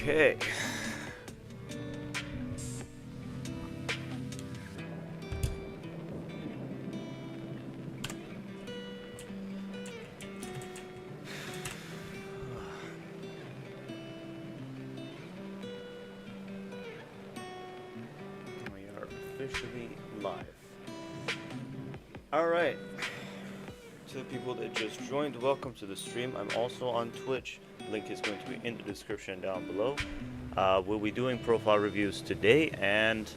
Okay. We are officially live. Alright. To the people that just joined, welcome to the stream. I'm also on Twitch. Link is going to be in the description down below. We'll be doing profile reviews today, and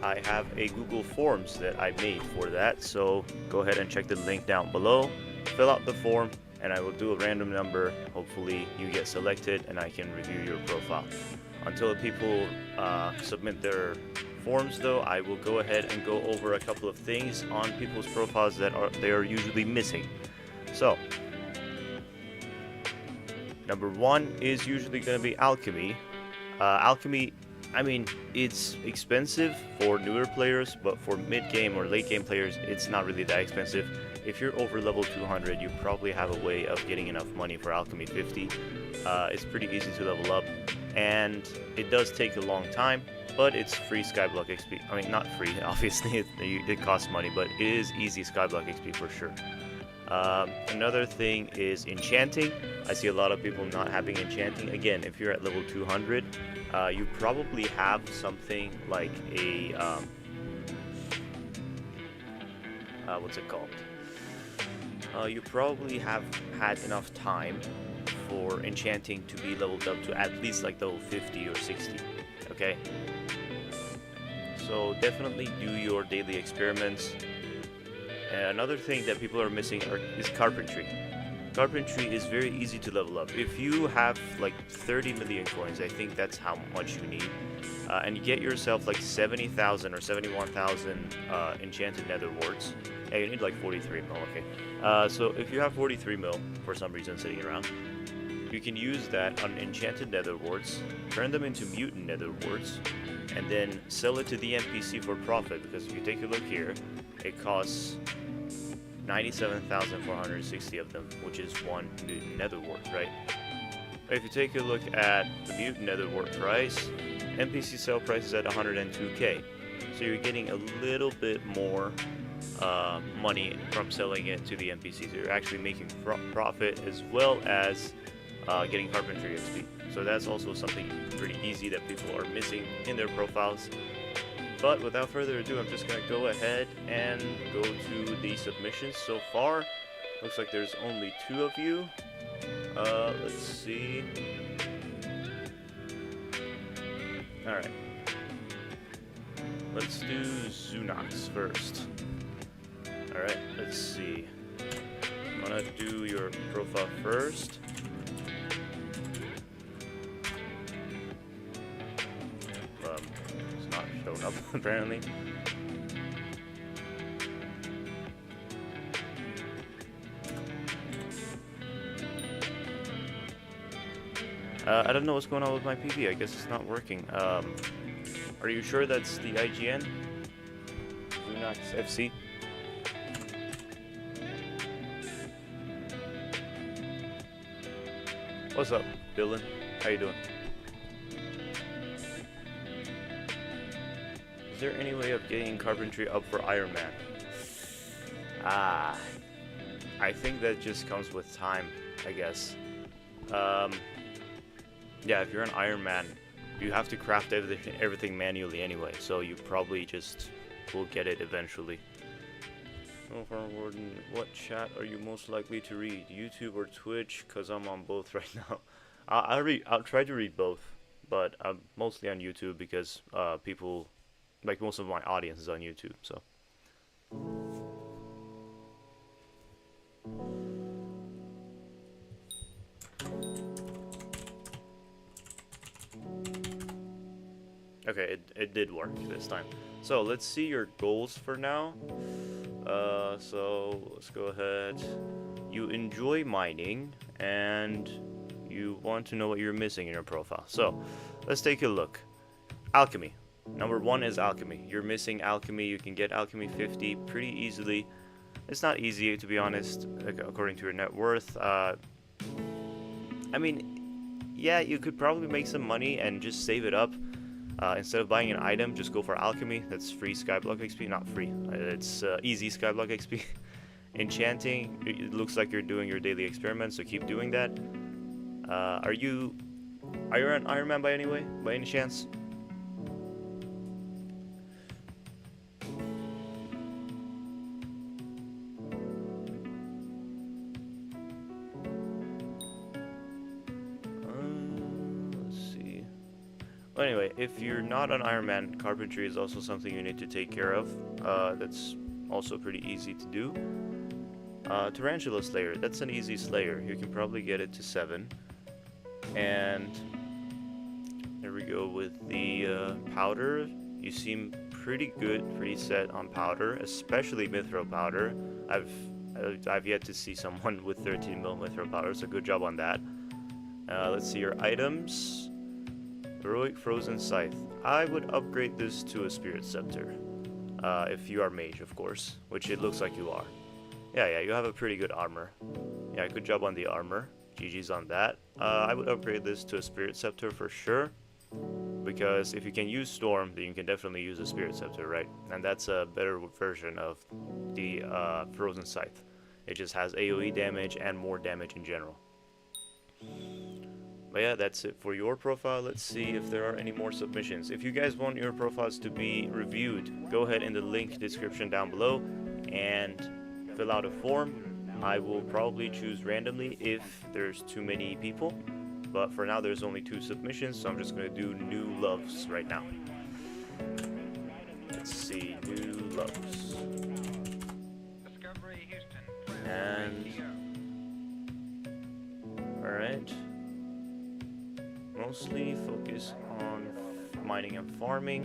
I have a Google Forms that I made for that, so go ahead and check the link down below. Fill out the form, and I will do a random number. Hopefully you get selected and I can review your profile. Until the people submit their forms though, I will go ahead and go over a couple of things on people's profiles that they are usually missing. So, number one is usually going to be Alchemy. Alchemy, I mean, it's expensive for newer players, but for mid-game or late-game players, it's not really that expensive. If you're over level 200, you probably have a way of getting enough money for Alchemy 50. It's pretty easy to level up, and it does take a long time, but it's free Skyblock XP. I mean, not free, obviously, it costs money, but it is easy Skyblock XP for sure. Another thing is enchanting. I see a lot of people not having enchanting. Again, if you're at level 200, you probably have something like a what's it called? You probably have had enough time for enchanting to be leveled up to at least like level 50 or 60. Okay, so definitely do your daily experiments. And another thing that people are missing is carpentry. Carpentry is very easy to level up. If you have like 30 million coins, I think that's how much you need, and you get yourself like 70,000 or 71,000 enchanted nether warts. Yeah, you need like 43 mil, okay. So if you have 43 mil for some reason sitting around, you can use that on enchanted nether warts, turn them into mutant nether warts, and then sell it to the NPC for profit, because if you take a look here, it costs 97,460 of them, which is one mutant nether wart, right? If you take a look at the mutant nether wart price, NPC sale price is at 102k, so you're getting a little bit more money from selling it to the NPCs. So you're actually making profit as well as getting carpentry XP. So that's also something pretty easy that people are missing in their profiles. But without further ado, I'm just gonna go ahead and go to the submissions so far. Looks like there's only 2 of you. Let's see. Alright. Let's do Zunox first. Alright, let's see. I'm gonna do your profile first. It's not showing up apparently. I don't know what's going on with my PV. I guess it's not working. Are you sure that's the IGN? Zunox FC? What's up, Dylan? How you doing? Is there any way of getting carpentry up for Iron Man? I think that just comes with time, I guess. Yeah, if you're an Iron Man, you have to craft everything manually anyway, so you probably just will get it eventually. Warden, what chat are you most likely to read? YouTube or Twitch? Cause I'm on both right now. I'll try to read both, but I'm mostly on YouTube because people, like most of my audience is on YouTube, so. Okay, it did work this time. So let's see your goals for now. So let's go ahead. You enjoy mining and you want to know what you're missing in your profile. So let's take a look. Alchemy. Number 1 is Alchemy. You're missing Alchemy. You can get Alchemy 50 pretty easily. It's not easy, to be honest, according to your net worth. I mean, yeah, you could probably make some money and just save it up. Instead of buying an item, just go for Alchemy. That's free Skyblock XP. Not free. It's easy Skyblock XP. Enchanting. It looks like you're doing your daily experiments, so keep doing that. Are you an Iron Man by any chance? Anyway, if you're not an Iron Man, carpentry is also something you need to take care of. That's also pretty easy to do. Tarantula Slayer, that's an easy Slayer. You can probably get it to 7. And there we go with the powder. You seem pretty good, pretty set on powder, especially Mithril powder. I've yet to see someone with 13 mil Mithril powder, so good job on that. Let's see your items. Heroic Frozen Scythe. I would upgrade this to a Spirit Scepter. If you are mage, of course, which it looks like you are. Yeah, you have a pretty good armor. Yeah, good job on the armor. GG's on that. I would upgrade this to a Spirit Scepter for sure. Because if you can use Storm, then you can definitely use a Spirit Scepter, right? And that's a better version of the Frozen Scythe. It just has AoE damage and more damage in general. But yeah, that's it for your profile. Let's see if there are any more submissions. If you guys want your profiles to be reviewed, go ahead in the link description down below and fill out a form. I will probably choose randomly if there's too many people. But for now, there's only 2 submissions, so I'm just going to do new loves right now. Let's see, new loves. And... alright. Mostly focus on mining and farming.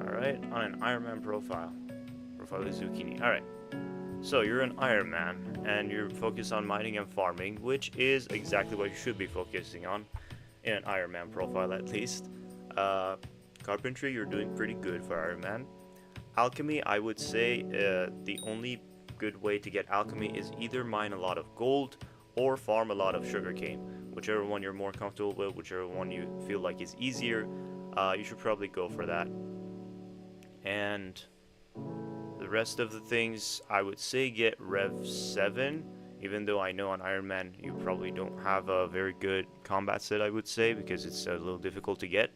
Alright, on an Iron Man profile. Profile is Zucchini. Alright. So you're an Iron Man and you're focused on mining and farming, which is exactly what you should be focusing on in an Iron Man profile at least. Carpentry, you're doing pretty good for Iron Man. Alchemy, I would say the only good way to get alchemy is either mine a lot of gold or farm a lot of sugarcane. Whichever one you're more comfortable with, whichever one you feel like is easier, you should probably go for that. And the rest of the things, I would say get Rev 7, even though I know on Iron Man you probably don't have a very good combat set, I would say, because it's a little difficult to get.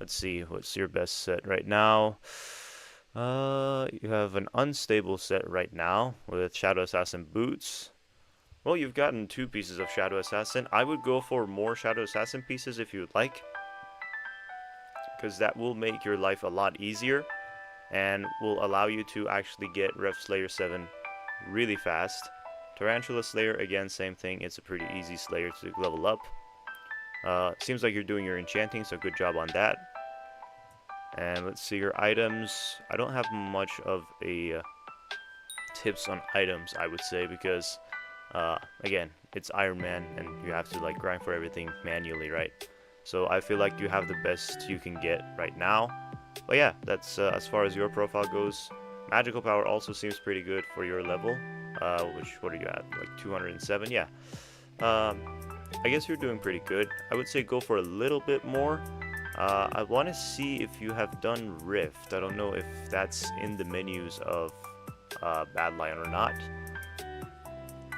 Let's see, what's your best set right now? You have an unstable set right now with Shadow Assassin boots. Well, you've gotten 2 pieces of Shadow Assassin. I would go for more Shadow Assassin pieces if you would like, because that will make your life a lot easier and will allow you to actually get Rev Slayer 7 really fast. Tarantula Slayer, again, same thing. It's a pretty easy Slayer to level up. Seems like you're doing your enchanting, so good job on that. And let's see your items. I don't have much of a tips on items, I would say, because again, it's Iron Man and you have to like grind for everything manually, right? So I feel like you have the best you can get right now. But yeah, that's as far as your profile goes. Magical power also seems pretty good for your level. What are you at? Like 207? Yeah. I guess you're doing pretty good. I would say go for a little bit more. I want to see if you have done Rift. I don't know if that's in the menus of Badlion or not.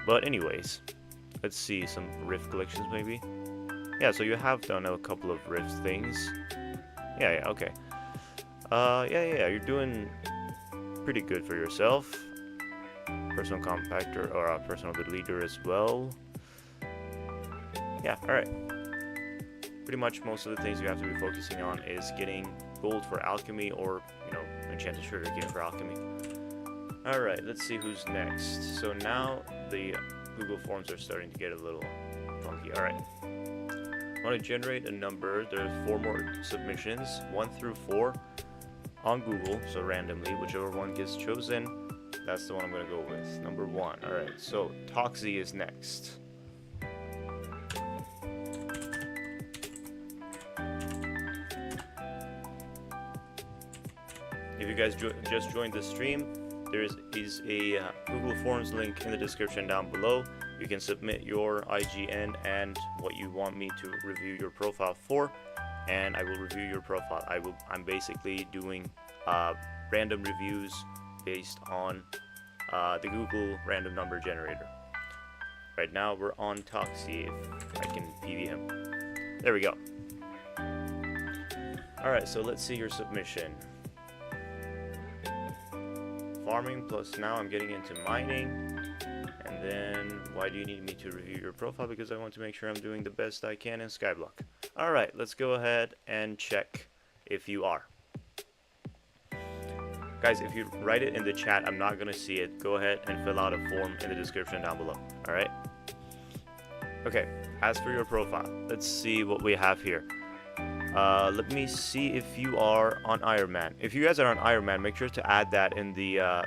But anyways, let's see some Rift collections maybe. Yeah, so you have done a couple of Rift things. Yeah, okay. Yeah, you're doing pretty good for yourself. Personal compactor or a personal good leader as well. Yeah, alright. Pretty much most of the things you have to be focusing on is getting gold for alchemy or, you know, enchanted sugarcane for alchemy. Alright, let's see who's next. So now the Google Forms are starting to get a little funky. Alright. I want to generate a number. There's 4 more submissions, 1 through 4 on Google, so randomly, whichever one gets chosen, that's the one I'm going to go with. Number 1. Alright, so Toxy is next. If you guys just joined the stream, there is a Google Forms link in the description down below. You can submit your IGN and what you want me to review your profile for, and I will review your profile. I'm basically doing random reviews based on the Google random number generator. Right now we're on Toxy, if I can PV him. There we go. Alright, so let's see your submission. Farming plus now I'm getting into mining. And then why do you need me to review your profile? Because I want to make sure I'm doing the best I can in Skyblock. Alright, let's go ahead and check if you are. Guys, if you write it in the chat, I'm not going to see it. Go ahead and fill out a form in the description down below. Alright? Okay, as for your profile, let's see what we have here. Let me see if you are on Iron Man. If you guys are on Iron Man, make sure to add that in the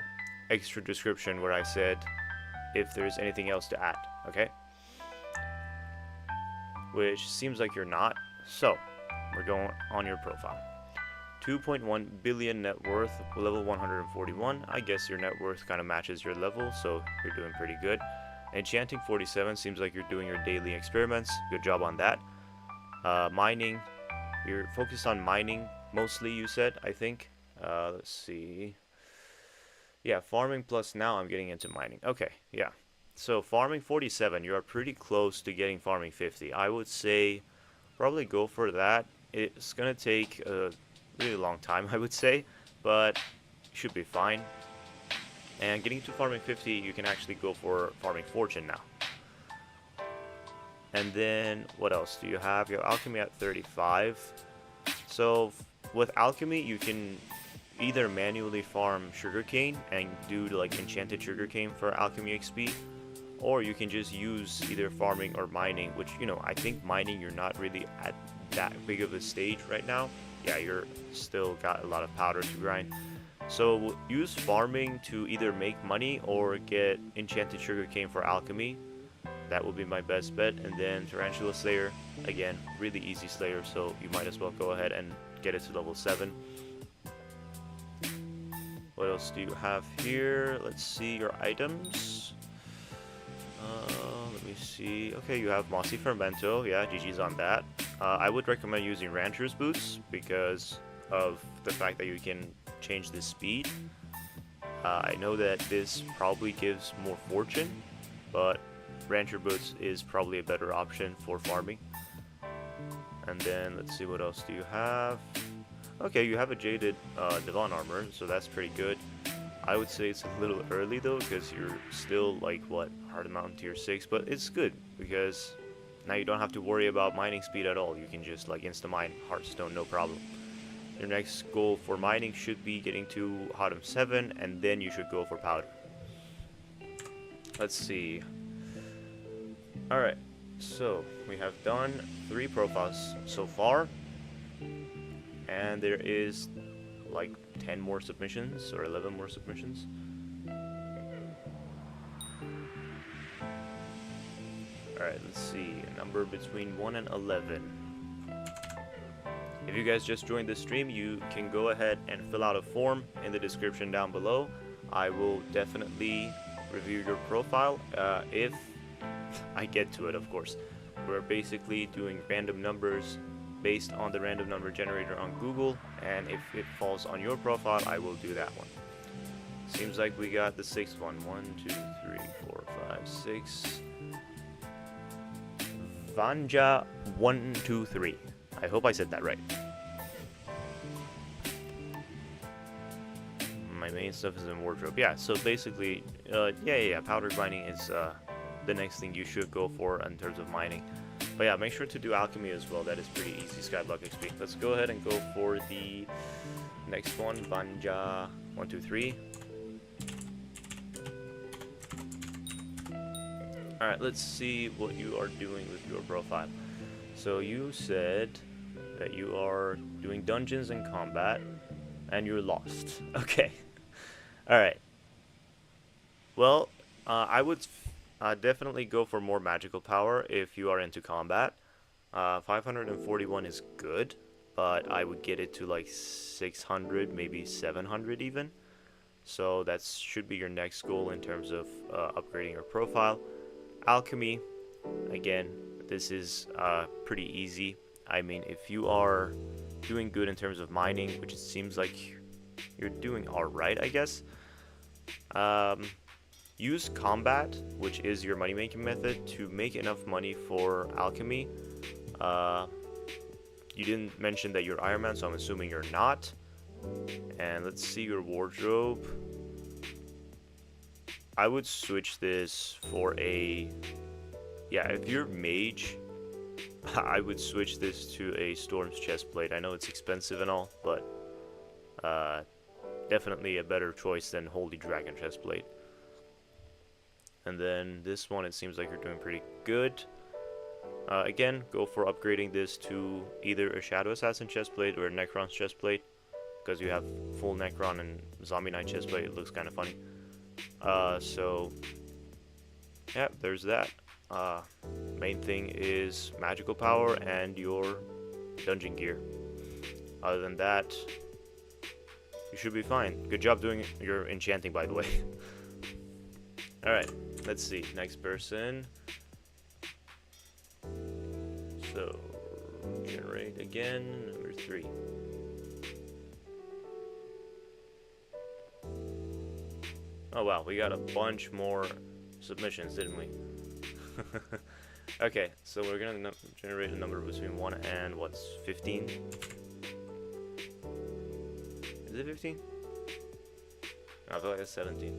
extra description where I said if there's anything else to add, okay? Which seems like you're not. So, we're going on your profile. 2.1 billion net worth, level 141. I guess your net worth kind of matches your level, so you're doing pretty good. Enchanting 47, seems like you're doing your daily experiments. Good job on that. Mining, you're focused on mining mostly, you said, I think. Let's see. Yeah, farming plus now I'm getting into mining. Okay, yeah. So farming 47, you are pretty close to getting farming 50. I would say probably go for that. It's going to take a really long time, I would say, but you should be fine. And getting to farming 50, you can actually go for farming fortune now. And then what else do you have? You have alchemy at 35. So with alchemy, you can either manually farm sugarcane and do like enchanted sugarcane for alchemy XP, or you can just use either farming or mining, which, you know, I think mining you're not really at that big of a stage right now. Yeah, you're still got a lot of powder to grind. So use farming to either make money or get enchanted sugarcane for alchemy. That will be my best bet. And then Tarantula Slayer, again, really easy Slayer, so you might as well go ahead and get it to level 7. What else do you have here? Let's see your items. Let me see. Okay, you have Mossy Fermento. Yeah, GG's on that. I would recommend using Rancher's Boots because of the fact that you can change the speed. I know that this probably gives more fortune, but Rancher Boots is probably a better option for farming. And then let's see, what else do you have? Okay, you have a Jaded Devon Armor, so that's pretty good. I would say it's a little early though, because you're still like, what, Hard Mountain tier 6, but it's good because now you don't have to worry about mining speed at all. You can just like insta-mine Hearthstone, no problem. Your next goal for mining should be getting to Hodum 7, and then you should go for powder. Let's see. Alright, so we have done 3 profiles so far, and there is like 10 more submissions or 11 more submissions. Alright, let's see, a number between 1 and 11. If you guys just joined the stream, you can go ahead and fill out a form in the description down below. I will definitely review your profile if I get to it, of course. We're basically doing random numbers based on the random number generator on Google, and if it falls on your profile, I will do that one. Seems like we got the 6th one. 1, 2, 3, 4, 5, 6. Vanja 1, 2, 3. I hope I said that right. My main stuff is in wardrobe. Yeah, so basically, powder grinding is the next thing you should go for in terms of mining. But yeah, make sure to do alchemy as well. That is pretty easy Skyblock XP. Let's go ahead and go for the next one, Vanja 1, 2, 3. Alright, let's see what you are doing with your profile. So you said that you are doing dungeons and combat, and you're lost. Okay. Alright. Well, I would definitely go for more magical power if you are into combat. 541 is good, but I would get it to like 600, maybe 700 even. So that should be your next goal in terms of upgrading your profile. Alchemy, again, this is pretty easy. I mean, if you are doing good in terms of mining, which it seems like you're doing alright, I guess, use combat, which is your money making method, to make enough money for alchemy. You didn't mention that you're Iron Man, so I'm assuming you're not. And let's see your wardrobe. I would switch this for a... Yeah, if you're mage, I would switch this to a Storm's chestplate. I know it's expensive and all, but definitely a better choice than Holy Dragon chestplate. And then this one, it seems like you're doing pretty good. Again, go for upgrading this to either a Shadow Assassin chestplate or a Necron's chestplate, because you have full Necron and Zombie Knight chestplate. It looks kind of funny. So yeah, there's that. Main thing is magical power and your dungeon gear. Other than that, you should be fine. Good job doing your enchanting, by the way. Alright, let's see. Next person. So, generate again. Number 3. Oh wow, we got a bunch more submissions, didn't we? Okay, so we're gonna generate a number between 1 and what's 15? Is it 15? I feel like it's 17.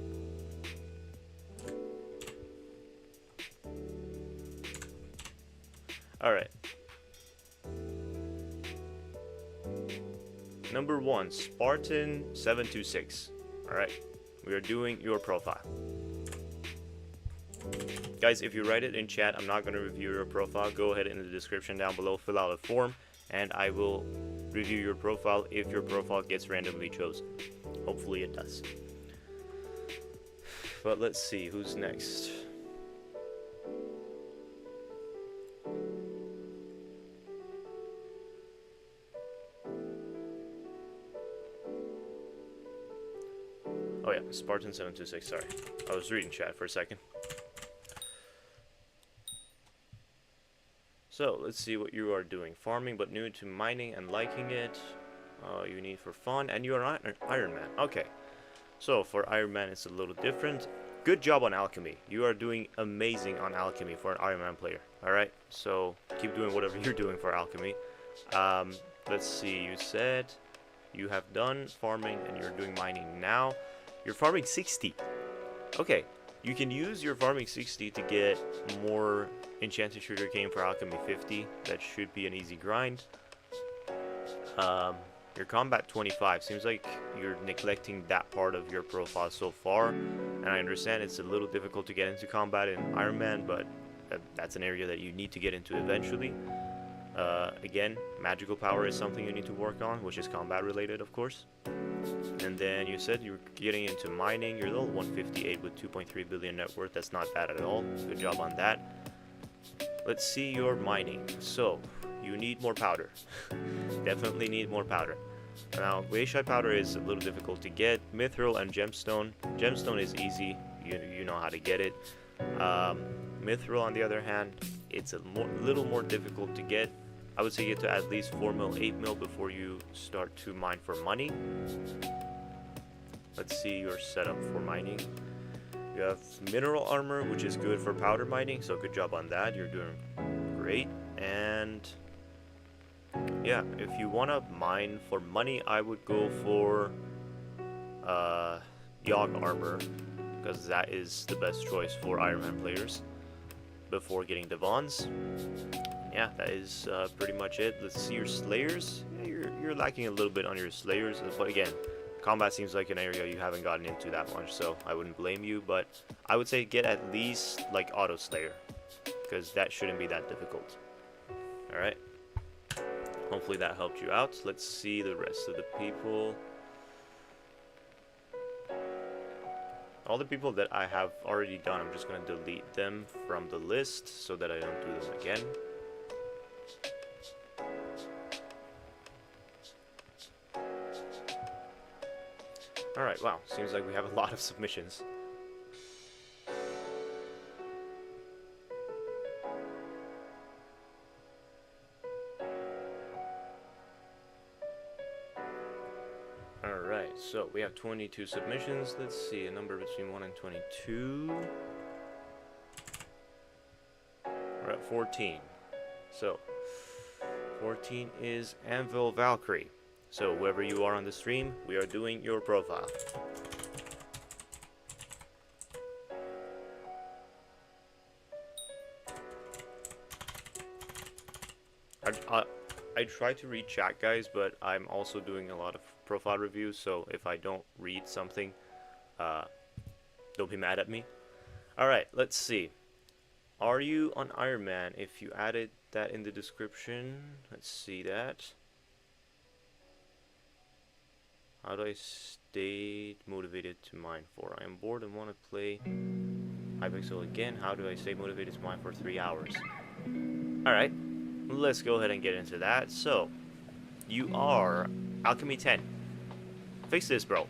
Alright. Number 1, Spartan 726. Alright, we are doing your profile. Guys, if you write it in chat, I'm not going to review your profile. Go ahead in the description down below, fill out a form, and I will review your profile if your profile gets randomly chosen. Hopefully it does. But let's see, who's next? Oh yeah, Spartan 726, sorry. I was reading chat for a second. So, let's see what you are doing. Farming, but new to mining and liking it. You need for fun, and you are Iron Man. Okay. So, for Iron Man, it's a little different. Good job on Alchemy. You are doing amazing on Alchemy for an Iron Man player. Alright, so keep doing whatever you're doing for Alchemy. Let's see, you said you have done farming and you're doing mining now. You're farming 60. Okay, you can use your farming 60 to get more enchanted sugarcane for Alchemy 50. That should be an easy grind. Your combat 25. Seems like you're neglecting that part of your profile so far. And I understand it's a little difficult to get into combat in Iron Man, but that's an area that you need to get into eventually. Again, magical power is something you need to work on, which is combat related, of course. And then you said you were getting into mining. You're level 158 with 2.3 billion net worth. That's not bad at all. Good job on that. Let's see your mining. So, you need more powder. Definitely need more powder. Now, glacial powder is a little difficult to get. Mithril and gemstone. Gemstone is easy. You know how to get it. Mithril, on the other hand, it's a little more difficult to get. I would say get to at least 4 mil, 8 mil before you start to mine for money. Let's see your setup for mining. You have mineral armor, which is good for powder mining, so good job on that. You're doing great. And yeah, if you want to mine for money, I would go for Yogg armor, because that is the best choice for Iron Man players before getting Devons. Yeah, that is pretty much it. Let's see your Slayers. Yeah, you're lacking a little bit on your Slayers, but again, combat seems like an area you haven't gotten into that much, so I wouldn't blame you, but I would say get at least like Auto Slayer, because that shouldn't be that difficult. Alright. Hopefully that helped you out. Let's see the rest of the people. All the people that I have already done, I'm just going to delete them from the list so that I don't do them again. Alright, wow. Seems like we have a lot of submissions. Alright, so we have 22 submissions. Let's see, a number between 1 and 22. We're at 14. So, 14 is Anvil Valkyrie. So, whoever you are on the stream, we are doing your profile. I try to read chat, guys, but I'm also doing a lot of profile reviews, so if I don't read something, don't be mad at me. Alright, let's see. Are you on Iron Man? If you added that in the description, let's see that. How do I stay motivated to mine for? I am bored and want to play Hypixel again. How do I stay motivated to mine for 3 hours? Alright, let's go ahead and get into that. So, you are Alchemy 10. Fix this, bro.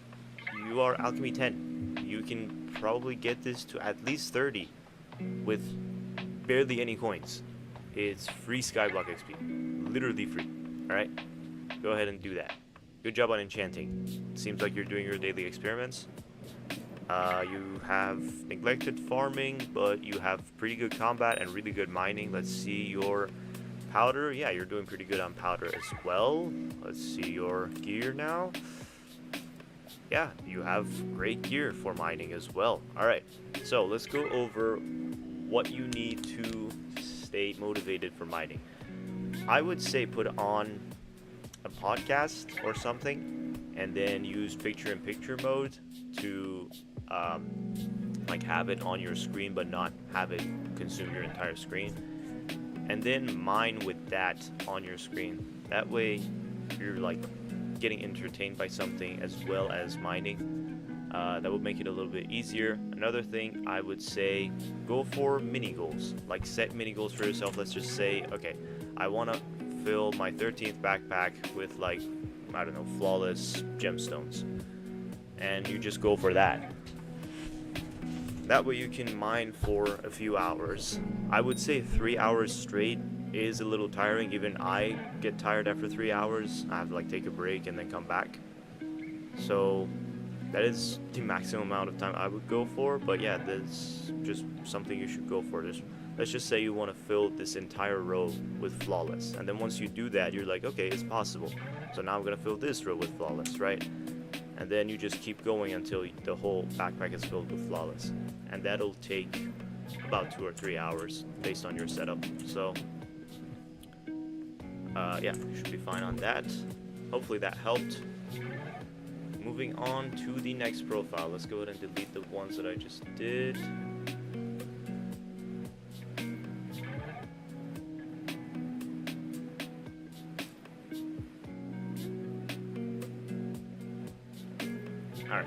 You are Alchemy 10. You can probably get this to at least 30 with barely any coins. It's free Skyblock XP. Literally free. Alright? Go ahead and do that. Good job on enchanting. Seems like you're doing your daily experiments. You have neglected farming, but you have pretty good combat and really good mining. Let's see your powder. Yeah, you're doing pretty good on powder as well. Let's see your gear now. Yeah, you have great gear for mining as well. Alright, so let's go over what you need to stay motivated for mining. I would say put on a podcast or something, and then use picture-in-picture mode to like have it on your screen, but not have it consume your entire screen. And then mine with that on your screen. That way, you're like getting entertained by something as well as mining. That would make it a little bit easier. Another thing I would say, go for mini goals. Like set mini goals for yourself. Let's just say, okay, I want to fill my 13th backpack with like, I don't know, flawless gemstones. And you just go for that. That way you can mine for a few hours. I would say 3 hours straight is a little tiring. Even I get tired after 3 hours. I have to like take a break and then come back. So that is the maximum amount of time I would go for. But yeah, that's just something you should go for. Let's just say you want to fill this entire row with flawless. And then once you do that, you're like, okay, it's possible. So now I'm going to fill this row with flawless, right? And then you just keep going until the whole backpack is filled with flawless. And that'll take about 2 or 3 hours based on your setup. So, yeah, you should be fine on that. Hopefully that helped. Moving on to the next profile. Let's go ahead and delete the ones that I just did. Alright,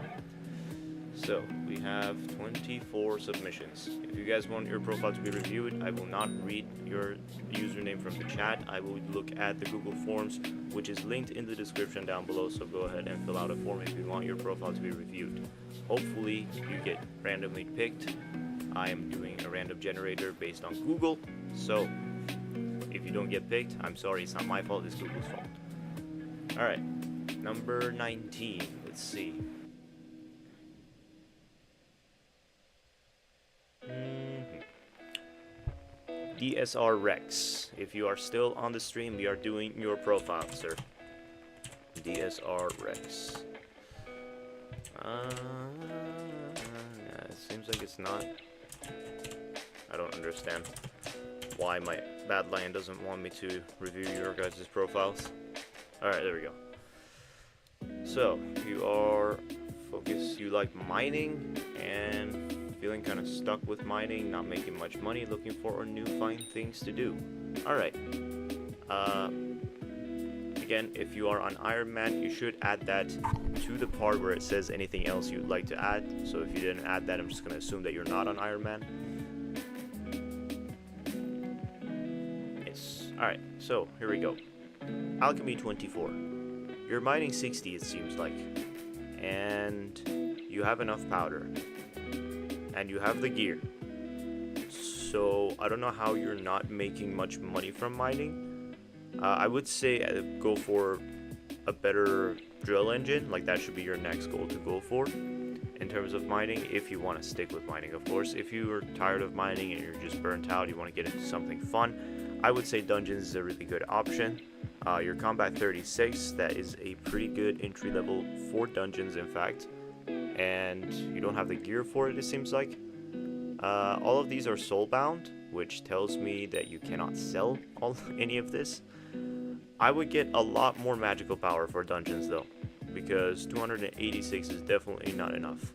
so we have 24 submissions. If you guys want your profile to be reviewed, I will not read your username from the chat. I will look at the Google Forms, which is linked in the description down below, so go ahead and fill out a form if you want your profile to be reviewed. Hopefully you get randomly picked. I am doing a random generator based on Google, so if you don't get picked, I'm sorry, it's not my fault, it's Google's fault. Alright, number 19, let's see. DSR Rex. If you are still on the stream, we are doing your profile, sir. DSR Rex. Yeah, it seems like it's not. I don't understand why my bad lion doesn't want me to review your guys' profiles. Alright, there we go. So, you are focused, you like mining and feeling kind of stuck with mining, not making much money, looking for new fine things to do. Alright. Again, if you are on Iron Man, you should add that to the part where it says anything else you'd like to add. So if you didn't add that, I'm just going to assume that you're not on Iron Man. Yes. Alright, so here we go. Alchemy 24. You're mining 60, it seems like. and you have enough powder, and you have the gear. So I don't know how you're not making much money from mining. I would say go for a better drill engine. Like, that should be your next goal to go for in terms of mining, if you want to stick with mining, of course. If you are tired of mining and you're just burnt out, you want to get into something fun, I would say dungeons is a really good option. Your combat 36, that is a pretty good entry level for dungeons, in fact, and you don't have the gear for it, it seems like. All of these are soul bound, which tells me that you cannot sell any of this. I would get a lot more magical power for dungeons though, because 286 is definitely not enough.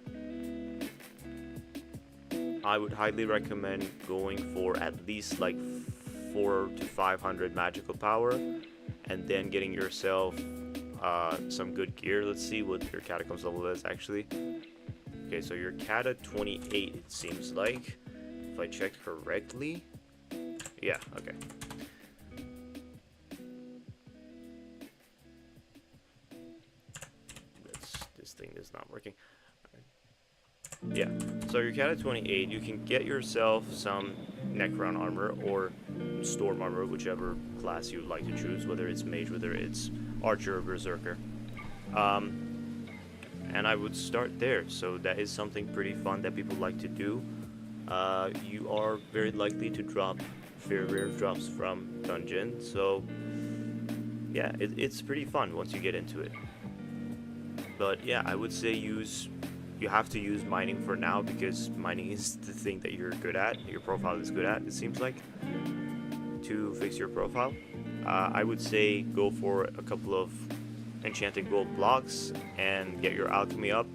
I would highly recommend going for at least like 400 to 500 magical power, and then getting yourself some good gear. Let's see what your catacombs level is actually. Okay, so you're cat at 28, it seems like, if I checked correctly. Yeah, okay. This thing is not working. Yeah, so you're cat at 28. You can get yourself some Necron armor or Storm armor, whichever class you'd like to choose, whether it's mage, whether it's archer or berserker. And I would start there. So that is something pretty fun that people like to do. You are very likely to drop very rare drops from dungeon, so yeah, it's pretty fun once you get into it. But yeah, I would say you have to use mining for now, because mining is the thing that you're good at, your profile is good at, it seems like, to fix your profile. I would say go for a couple of enchanting gold blocks and get your alchemy up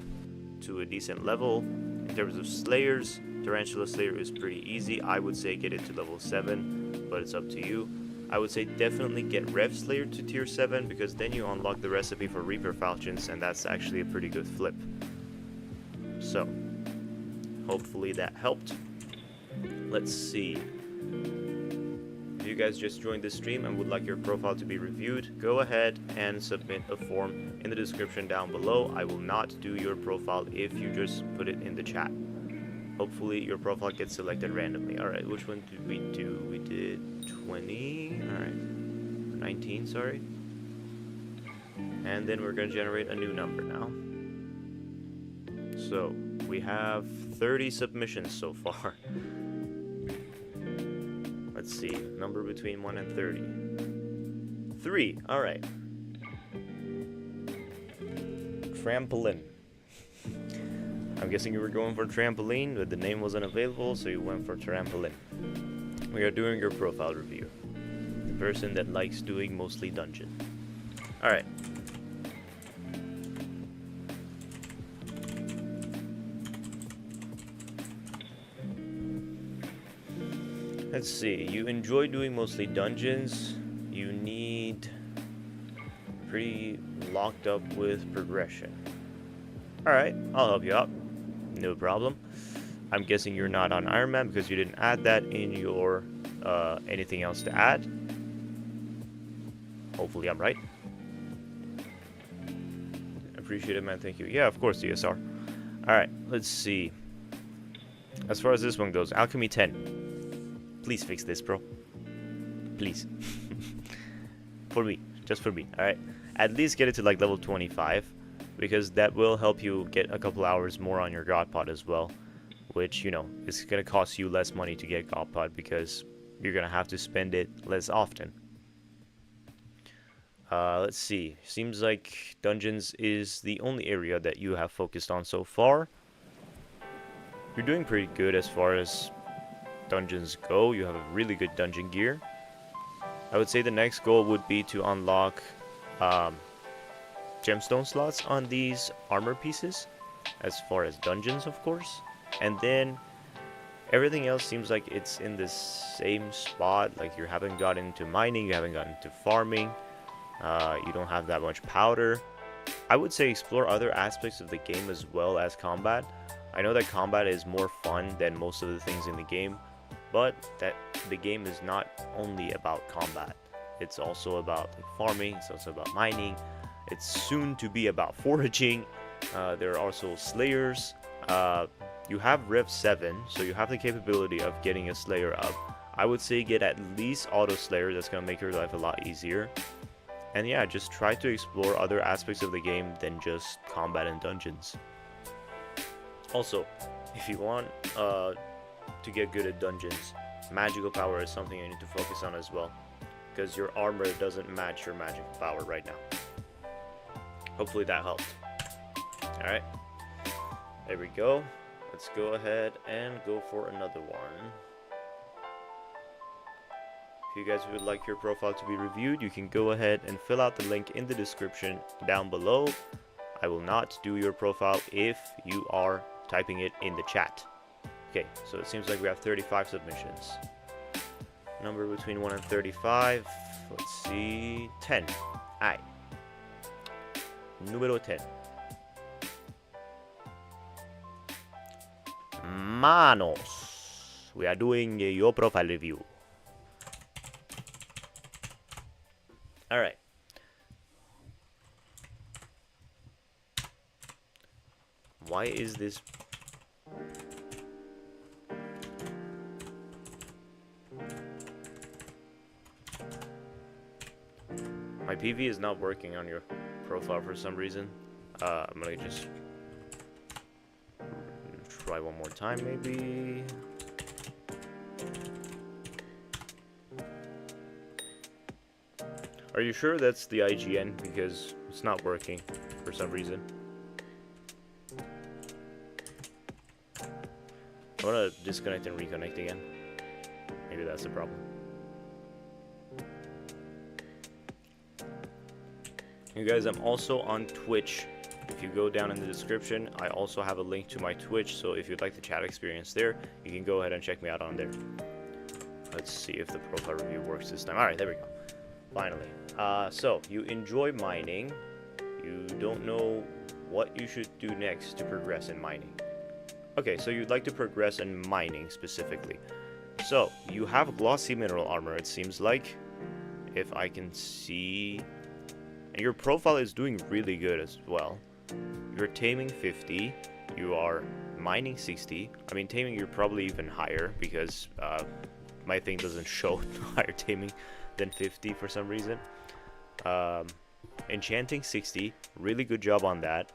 to a decent level. In terms of slayers, Tarantula Slayer is pretty easy. I would say get it to level 7, but it's up to you. I would say definitely get Rev Slayer to tier 7, because then you unlock the recipe for Reaper Falchions, and that's actually a pretty good flip. So, hopefully that helped. Let's see. If you guys just joined the stream and would like your profile to be reviewed, go ahead and submit a form in the description down below. I will not do your profile if you just put it in the chat. Hopefully your profile gets selected randomly. Alright, which one did we do? We did 20. Alright. 19, sorry. And then we're going to generate a new number now. So, we have 30 submissions so far. Let's see, number between 1 and 30. 3, alright. Trampoline. I'm guessing you were going for Trampoline, but the name wasn't available, so you went for Trampoline. We are doing your profile review. The person that likes doing mostly dungeon. Alright. Let's see, you enjoy doing mostly dungeons. You need pretty locked up with progression. Alright, I'll help you out. No problem. I'm guessing you're not on Iron Man because you didn't add that in your anything else to add. Hopefully I'm right. Appreciate it, man. Thank you. Yeah, of course, DSR. Alright, let's see. As far as this one goes, Alchemy 10. Please fix this, bro. Please. For me. Just for me. Alright. At least get it to like level 25. Because that will help you get a couple hours more on your God Pod as well. Which, you know, is going to cost you less money to get God Pod because you're going to have to spend it less often. Let's see. Seems like dungeons is the only area that you have focused on so far. You're doing pretty good as far as dungeons go. You have a really good dungeon gear. I would say the next goal would be to unlock gemstone slots on these armor pieces, as far as dungeons, of course. And then everything else seems like it's in the same spot. Like, you haven't gotten into mining, you haven't gotten into farming, you don't have that much powder. I would say explore other aspects of the game as well as combat. I know that combat is more fun than most of the things in the game, but that the game is not only about combat. It's also about like farming, it's also about mining, it's soon to be about foraging. There are also Slayers. You have Rev 7, so you have the capability of getting a Slayer up. I would say get at least Auto Slayer, that's going to make your life a lot easier. And yeah, just try to explore other aspects of the game than just combat and dungeons. Also, if you want to get good at dungeons, magical power is something you need to focus on as well, because your armor doesn't match your magical power right now. Hopefully that helped. Alright, there we go. Let's go ahead and go for another one. If you guys would like your profile to be reviewed, you can go ahead and fill out the link in the description down below. I will not do your profile if you are typing it in the chat. Okay, so it seems like we have 35 submissions. Number between 1 and 35. Let's see. 10. Alright. Número 10. Manos. We are doing your profile review. Alright. Why is this? My PV is not working on your profile for some reason. I'm gonna just try one more time, maybe. Are you sure that's the IGN? Because it's not working for some reason. I want to disconnect and reconnect again. Maybe that's the problem. You guys, I'm also on Twitch. If you go down in the description, I also have a link to my Twitch, so if you'd like the chat experience there, you can go ahead and check me out on there. Let's see if the profile review works this time. Alright, there we go. Finally. So, you enjoy mining. You don't know what you should do next to progress in mining. Okay, so you'd like to progress in mining specifically. So, you have glossy mineral armor, it seems like. If I can see... And your profile is doing really good as well. You're taming 50. You are mining 60. I mean, taming you're probably even higher because my thing doesn't show higher taming than 50 for some reason. Enchanting 60. Really good job on that.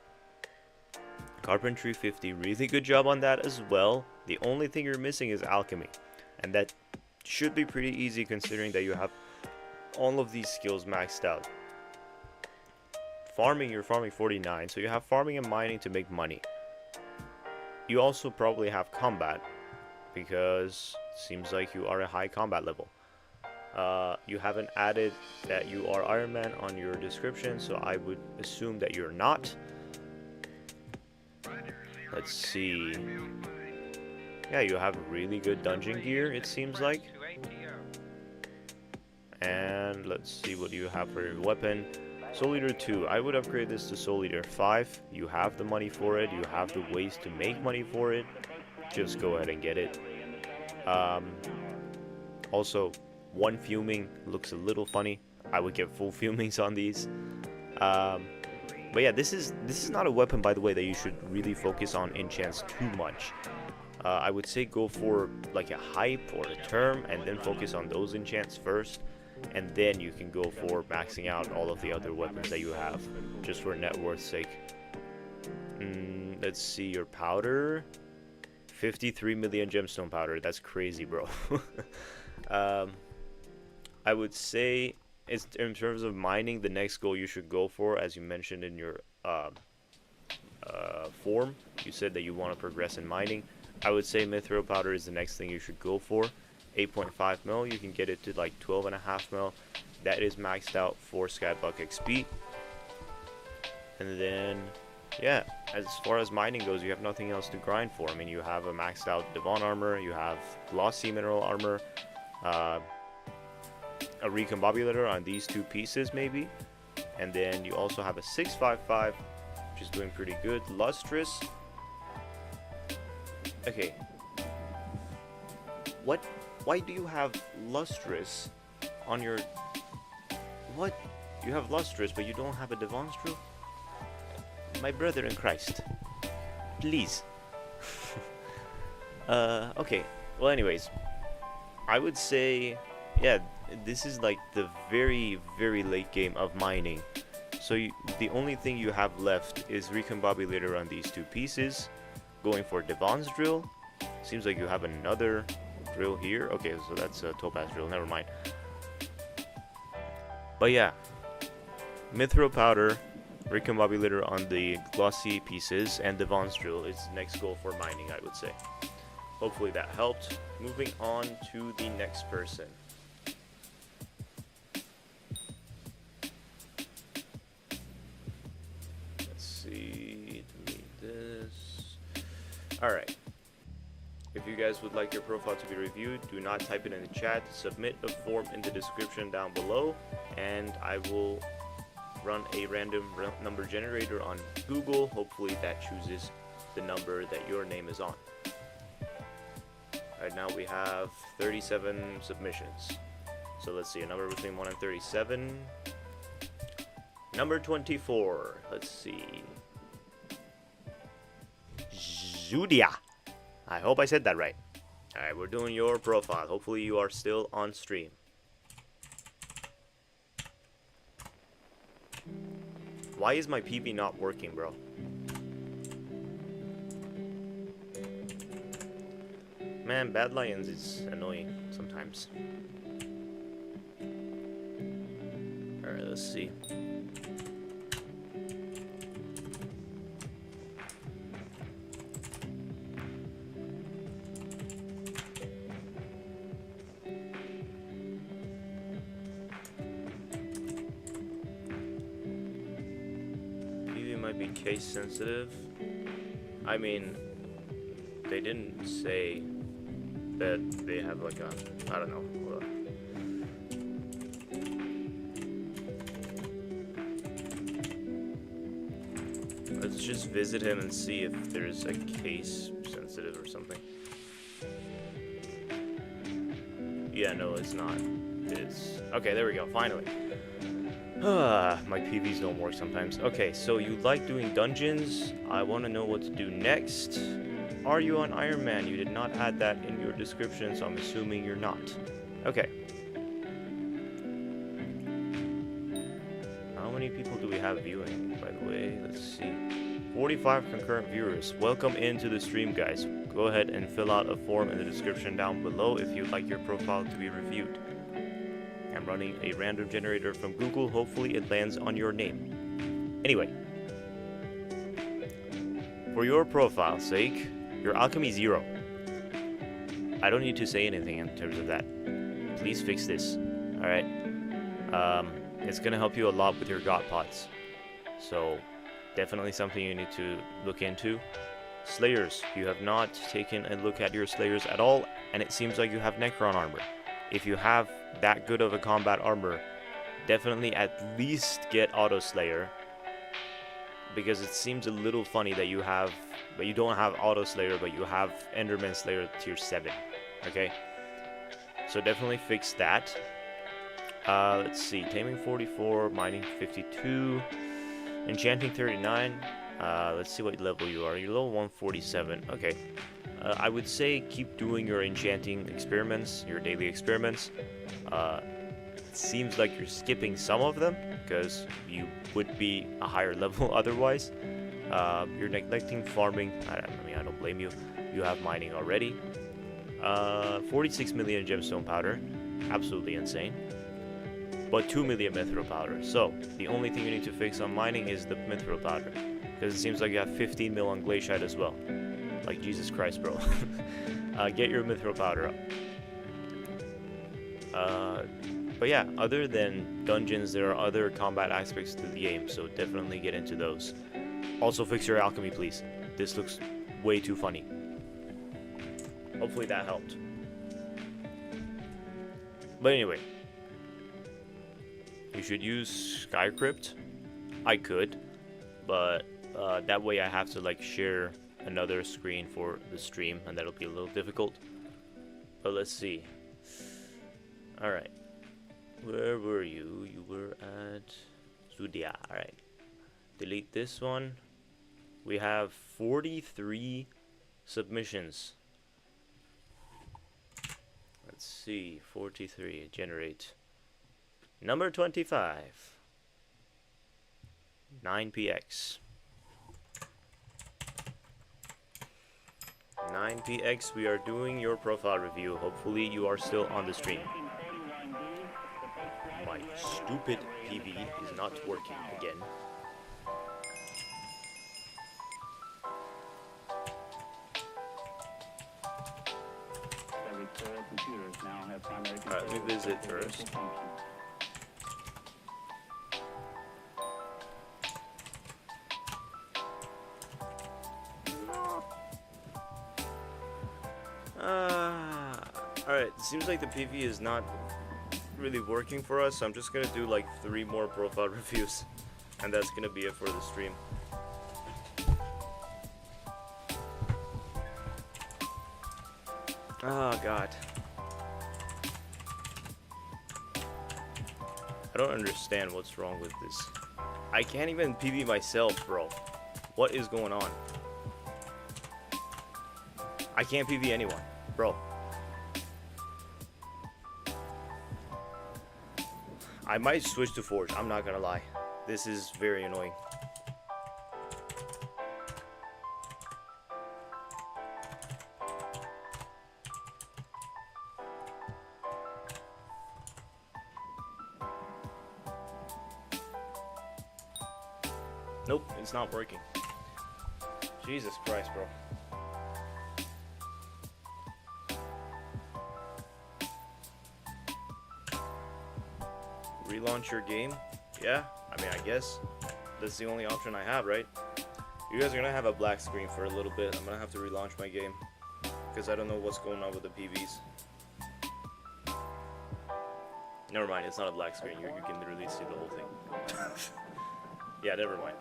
Carpentry 50. Really good job on that as well. The only thing you're missing is Alchemy. And that should be pretty easy considering that you have all of these skills maxed out. Farming, you're farming 49, so you have farming and mining to make money. You also probably have combat, because it seems like you are a high combat level. You haven't added that you are Iron Man on your description, so I would assume that you're not. Let's see. Yeah, you have really good dungeon gear, it seems like. And let's see what you have for your weapon. Soul Eater 2, I would upgrade this to Soul Eater 5. You have the money for it, you have the ways to make money for it. Just go ahead and get it. Also, one fuming looks a little funny. I would get full fumings on these. But yeah, this is not a weapon, by the way, that you should really focus on enchants too much. I would say go for like a hype or a term and then focus on those enchants first. And then you can go for maxing out all of the other weapons that you have, just for net worth's sake. Let's see your powder. 53 million gemstone powder. That's crazy, bro. I would say, it's, in terms of mining, the next goal you should go for, as you mentioned in your form, you said that you want to progress in mining. I would say mithril powder is the next thing you should go for. 8.5 mil, you can get it to like 12.5 mil. That is maxed out for Skybuck XP. And then, yeah, as far as mining goes, you have nothing else to grind for. I mean, you have a maxed out Devon armor, you have glossy mineral armor, a recombobulator on these two pieces maybe. And then you also have a 655, which is doing pretty good. Lustrous. Okay. What? Why do you have lustrous on your... What? You have lustrous, but you don't have a Devon screw? my brother in Christ. Please. Okay. Well, anyways, I would say, yeah, this is like the very, very late game of mining. So the only thing you have left is recombobulator on these two pieces. Going for Devon's drill. Seems like you have another drill here. Okay, so that's a topaz drill. Never mind. But yeah, mithril powder, recombobulator on the glossy pieces, and Devon's drill is the next goal for mining, I would say. Hopefully that helped. Moving on to the next person. Let's see, delete this. Alright. If you guys would like your profile to be reviewed, do not type it in the chat. Submit a form in the description down below, and I will run a random number generator on Google. Hopefully that chooses the number that your name is on. Right now we have 37 submissions. So let's see, a number between 1 and 37. Number 24. Let's see. Zudia. I hope I said that right. Alright, we're doing your profile. Hopefully you are still on stream. Why is my PV not working, bro? Man, Bad Lions is annoying sometimes. Alright, let's see. Be case sensitive. I mean, they didn't say that they have like a, I don't know. Let's just visit him and see if there's a case sensitive or something. Yeah, no, it's not. It's okay. There we go. Finally. My PVs don't work sometimes. Okay, so you like doing dungeons. I want to know what to do next. Are you on Iron Man? You did not add that in your description, so I'm assuming you're not. Okay. How many people do we have viewing, by the way? Let's see. 45 concurrent viewers. Welcome into the stream, guys. Go ahead and fill out a form in the description down below if you'd like your profile to be reviewed. I'm running a random generator from Google. Hopefully it lands on your name. Anyway, for your profile's sake, your alchemy 0. I don't need to say anything in terms of that. Please fix this. Alright. It's gonna help you a lot with your god pots. So definitely something you need to look into. Slayers, you have not taken a look at your Slayers at all, and it seems like you have Necron armor. If you have that good of a combat armor, definitely at least get Auto Slayer, because it seems a little funny that you have, but you don't have Auto Slayer, but you have Enderman Slayer tier 7. Okay, so definitely fix that. Let's see, Taming 44, Mining 52, Enchanting 39. Let's see what level you are. You're level 147. Okay. I would say keep doing your enchanting experiments, your daily experiments. It seems like you're skipping some of them because you would be a higher level otherwise. You're neglecting farming. I mean, I don't blame you. You have mining already. 46 million gemstone powder. Absolutely insane. But 2 million mithril powder. So, the only thing you need to fix on mining is the mithril powder. Because it seems like you have 15 mil on glaciite as well. Like, Jesus Christ, bro. Get your mithril powder up. But yeah, other than dungeons, there are other combat aspects to the game, so definitely get into those. Also, fix your alchemy, please. This looks way too funny. Hopefully that helped. But anyway, you should use Skycrypt. I could, but that way I have to like share another screen for the stream, and that'll be a little difficult. But let's see. Alright. Where were you? You were at Zudia. Alright. Delete this one. We have 43 submissions. Let's see, 43, generate. Number 25, 9px. 9px, we are doing your profile review. Hopefully you are still on the stream. My stupid PV is not working again. Alright, let me visit first. Alright, seems like the PV is not really working for us, so I'm just gonna do like 3 more profile reviews, and that's gonna be it for the stream. Oh god. I don't understand what's wrong with this. I can't even PV myself, bro. What is going on? I can't PV anyone, bro. I might switch to Forge, I'm not gonna lie. This is very annoying. Nope, it's not working. Jesus Christ, bro. Relaunch your game? Yeah, I mean, I guess that's the only option I have, right? You guys are gonna have a black screen for a little bit. I'm gonna have to relaunch my game because I don't know what's going on with the PVs. Never mind, it's not a black screen. You can literally see the whole thing. Yeah, never mind.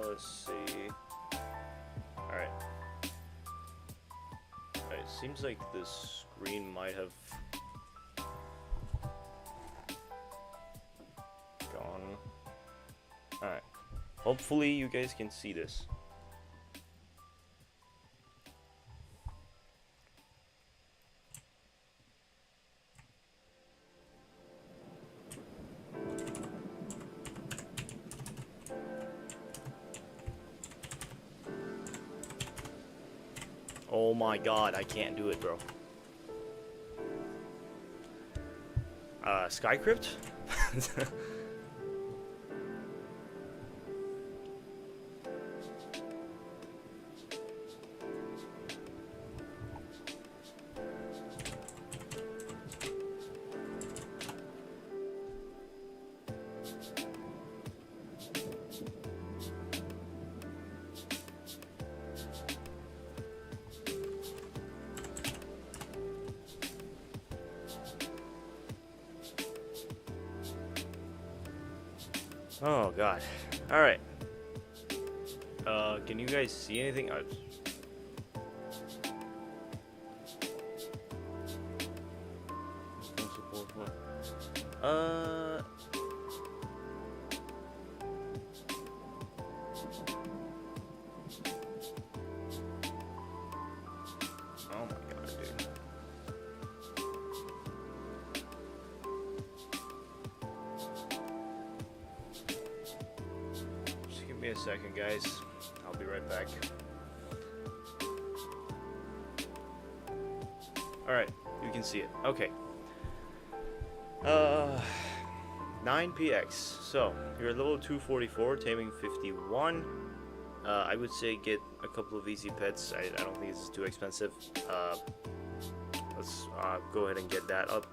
Let's see. Alright. Alright, seems like the screen might have gone. Alright. Hopefully you guys can see this. Oh my god, I can't do it, bro. Skycrypt? Oh god. Alright. Can you guys see anything? Oh my god, dude. Just give me a second, guys. I'll be right back. Alright, you can see it. Okay. 9px. So, you're at level 244, taming 51. I would say get a couple of easy pets. I don't think this is too expensive. Let's go ahead and get that up.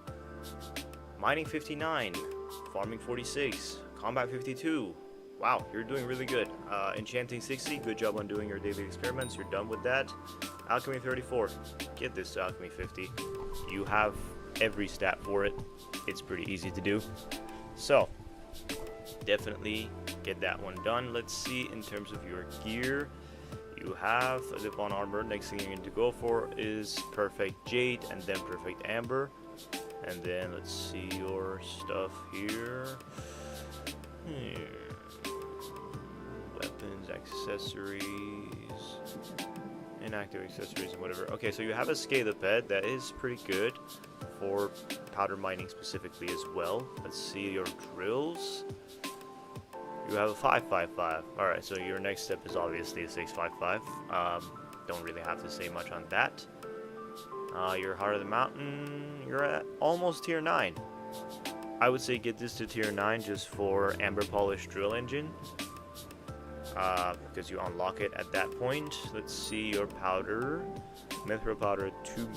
Mining 59, farming 46, combat 52. Wow, you're doing really good. Enchanting 60, good job on doing your daily experiments. You're done with that. Alchemy 34, get this to Alchemy 50. You have every stat for it. It's pretty easy to do. So, definitely get that one done. Let's see in terms of your gear. You have a Divan Armor. Next thing you need to go for is Perfect Jade and then Perfect Amber. And then let's see your stuff here. Weapons, accessories, inactive accessories, and whatever. Okay, so you have a Skibbidy that is pretty good for powder mining specifically as well. Let's see your drills. You have a 555. Alright, so your next step is obviously a 655. Don't really have to say much on that. You're Heart of the Mountain. You're at almost tier 9. I would say get this to tier 9 just for Amber Polish Drill Engine. Because you unlock it at that point. Let's see your powder. Mithril powder 2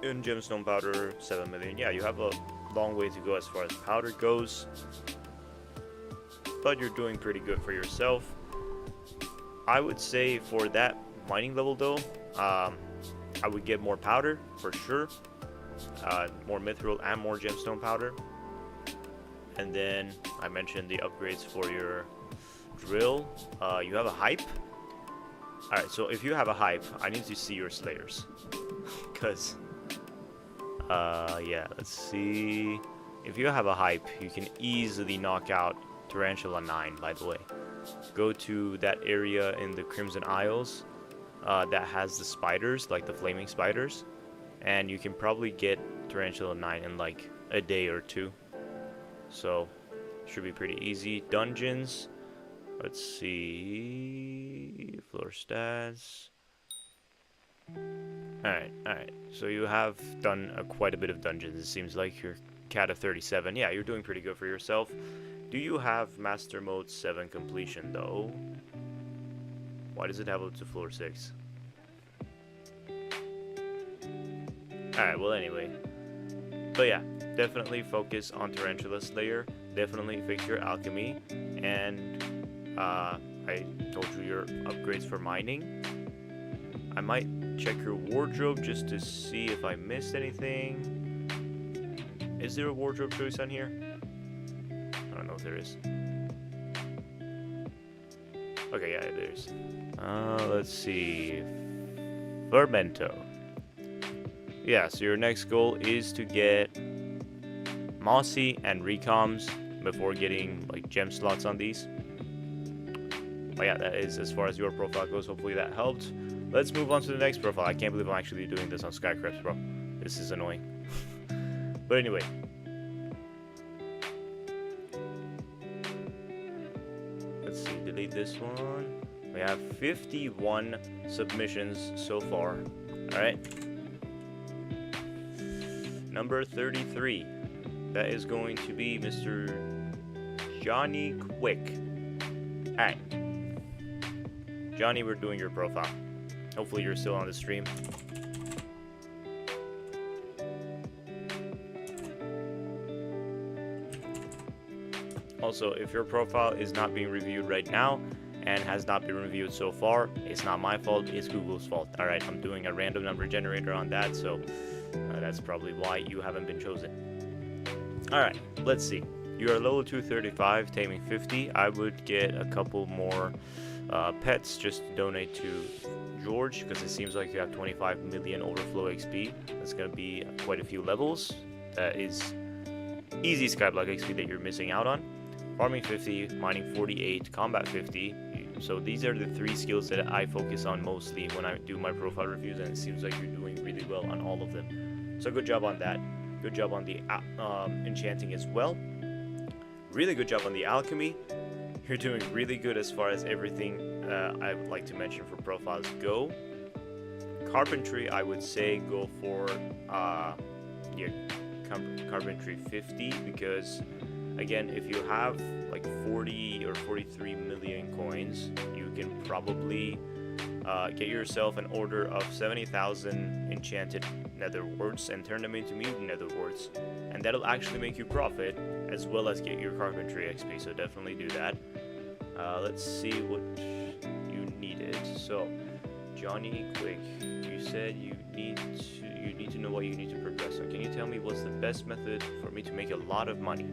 and gemstone powder 7 million. Yeah, you have a long way to go as far as powder goes. But you're doing pretty good for yourself. I would say for that mining level though, I would get more powder for sure, more mithril and more gemstone powder. And then I mentioned the upgrades for your drill. You have a hype. Alright, so if you have a hype, I need to see your slayers. Because, yeah, let's see. If you have a hype, you can easily knock out Tarantula 9, by the way. Go to that area in the Crimson Isles that has the spiders, like the flaming spiders, and you can probably get Tarantula 9 in like a day or two. So, should be pretty easy. Dungeons, let's see, floor stats. Alright, so you have done quite a bit of dungeons. It seems like you're cat of 37. Yeah, you're doing pretty good for yourself. Do you have Master Mode 7 completion though? Why does it have up to floor 6? Alright, well anyway. But yeah, definitely focus on Tarantula Slayer. Definitely fix your alchemy. And I told you your upgrades for mining. I might check your wardrobe just to see if I missed anything. Is there a wardrobe choice on here? I don't know if there is. Okay, yeah, there is. Let's see. Fermento. Yeah, so your next goal is to get Mossy and Recoms before getting like gem slots on these. But yeah, that is as far as your profile goes. Hopefully that helped. Let's move on to the next profile. I can't believe I'm actually doing this on Skycraps, bro. This is annoying. But anyway. Let's see, delete this one. We have 51 submissions so far. Alright. Number 33. That is going to be Mr. Johnny Quick. Alright. Johnny, we're doing your profile. Hopefully you're still on the stream. Also, if your profile is not being reviewed right now and has not been reviewed so far, it's not my fault, it's Google's fault. Alright, I'm doing a random number generator on that, so that's probably why you haven't been chosen. Alright, let's see. You are level 235, taming 50. I would get a couple more pets just to donate to George, because it seems like you have 25 million overflow XP. That's going to be quite a few levels. That is easy Skyblock XP that you're missing out on. Farming 50, mining 48, combat 50. So these are the 3 skills that I focus on mostly when I do my profile reviews, and it seems like you're doing really well on all of them. So good job on that. Good job on the enchanting as well. Really good job on the alchemy. You're doing really good as far as everything I would like to mention for profiles go. Carpentry, I would say go for yeah, carpentry 50, because again, if you have like 40 or 43 million coins, you can probably get yourself an order of 70,000 enchanted nether warts and turn them into mutant nether warts, and that'll actually make you profit as well as get your carpentry XP, so definitely do that. Let's see what you needed. So Johnny Quick, you said you need to know what you need to progress on. Can you tell me what's the best method for me to make a lot of money?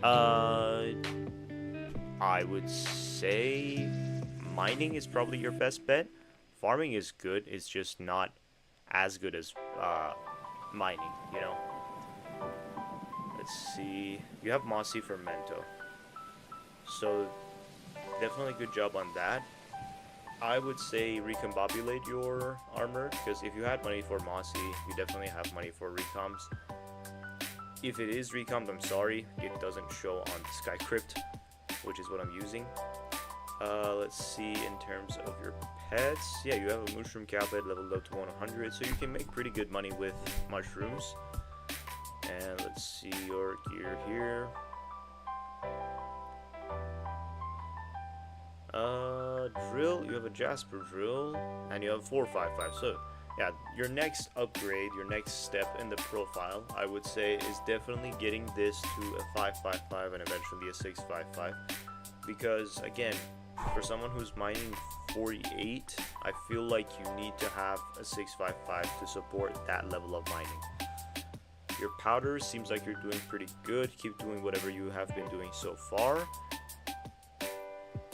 I would say mining is probably your best bet. Farming is good, it's just not as good as mining, you know. Let's see, you have Mossy Fermento, so definitely good job on that. I would say recombobulate your armor, because if you had money for Mossy, you definitely have money for recombs. If it is recombed, I'm sorry, it doesn't show on Sky Crypt, which is what I'm using. Let's see, in terms of your pets, yeah, you have a mushroom cabbage leveled up to 100, so you can make pretty good money with mushrooms. And let's see your gear here. Drill, you have a Jasper drill, and you have 455. So yeah, your next upgrade, your next step in the profile, I would say, is definitely getting this to a 555 and eventually a 655. Because again, for someone who's mining 48, I feel like you need to have a 655 to support that level of mining. Your powder seems like you're doing pretty good. Keep doing whatever you have been doing so far.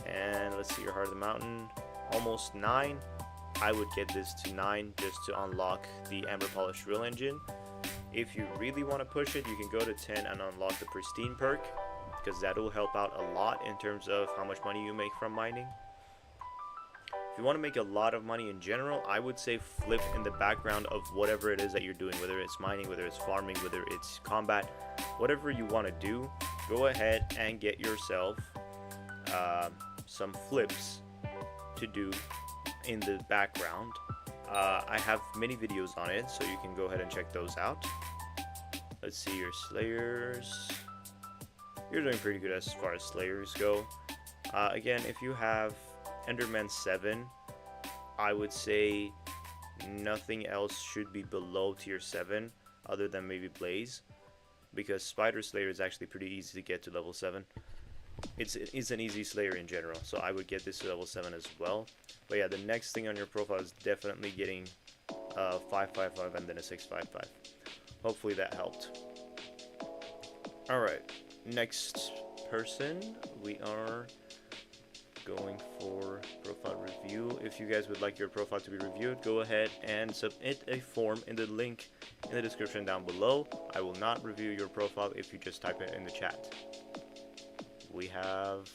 And let's see your Heart of the Mountain, almost 9. I would get this to 9 just to unlock the Amber Polish Drill Engine. If you really want to push it, you can go to 10 and unlock the Pristine perk, because that will help out a lot in terms of how much money you make from mining. If you want to make a lot of money in general, I would say flip in the background of whatever it is that you're doing, whether it's mining, whether it's farming, whether it's combat, whatever you want to do, go ahead and get yourself some flips to do in the background. I have many videos on it, so you can go ahead and check those out. Let's see your Slayers. You're doing pretty good as far as Slayers go. Again, if you have Enderman 7, I would say nothing else should be below tier 7 other than maybe Blaze, because Spider Slayer is actually pretty easy to get to level 7. It's an easy Slayer in general, so I would get this to level 7 as well. But yeah, the next thing on your profile is definitely getting 555 and then a 655. Hopefully that helped. Alright, next person, we are going for profile review. If you guys would like your profile to be reviewed, go ahead and submit a form in the link in the description down below. I will not review your profile if you just type it in the chat. We have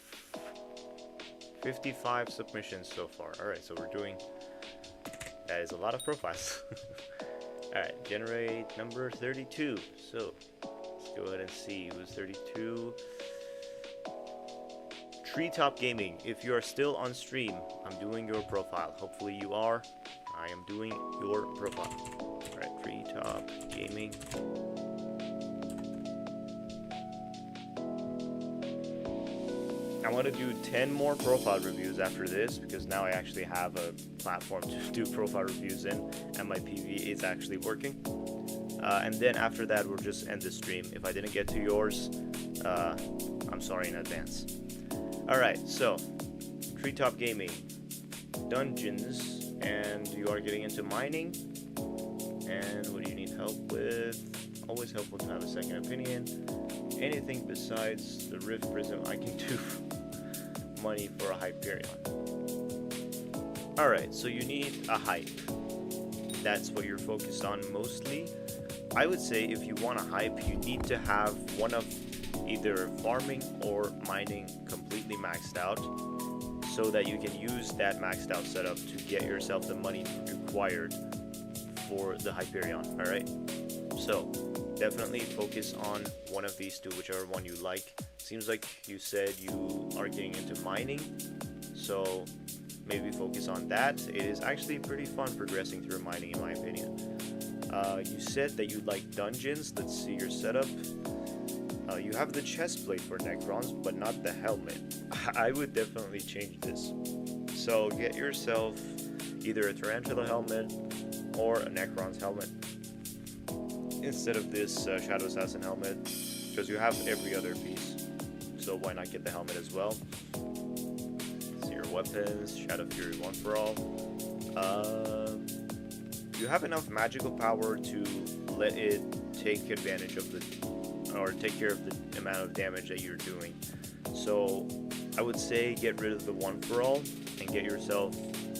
55 submissions so far. Alright, so we're doing... that is a lot of profiles. Alright, generate number 32. So, let's go ahead and see who's 32. Treetop Gaming, if you are still on stream, I'm doing your profile. Hopefully you are. I am doing your profile. Alright, Treetop Gaming. I want to do 10 more profile reviews after this, because now I actually have a platform to do profile reviews in, and my PV is actually working. And then after that, we'll just end the stream. If I didn't get to yours, I'm sorry in advance. Alright, so, Treetop Gaming, dungeons, and you are getting into mining, and what do you need help with? Always helpful to have a second opinion. Anything besides the Rift Prism, I can do money for a Hyperion. Alright, so you need a hype. That's what you're focused on mostly. I would say if you want a hype, you need to have one of either farming or mining completely maxed out, so that you can use that maxed out setup to get yourself the money required for the Hyperion. Alright, so definitely focus on one of these two, whichever one you like. Seems like you said you are getting into mining, so maybe focus on that. It is actually pretty fun progressing through mining, in my opinion. You said that you like dungeons. Let's see your setup. You have the chest plate for Necrons, but not the helmet. I would definitely change this. So get yourself either a Tarantula helmet or a Necron's helmet instead of this Shadow Assassin helmet, because you have every other piece. So why not get the helmet as well? See your weapons, Shadow Fury 1 for all. You have enough magical power to let it take advantage of the, or take care of the amount of damage that you're doing. So I would say get rid of the 1 for all and get yourself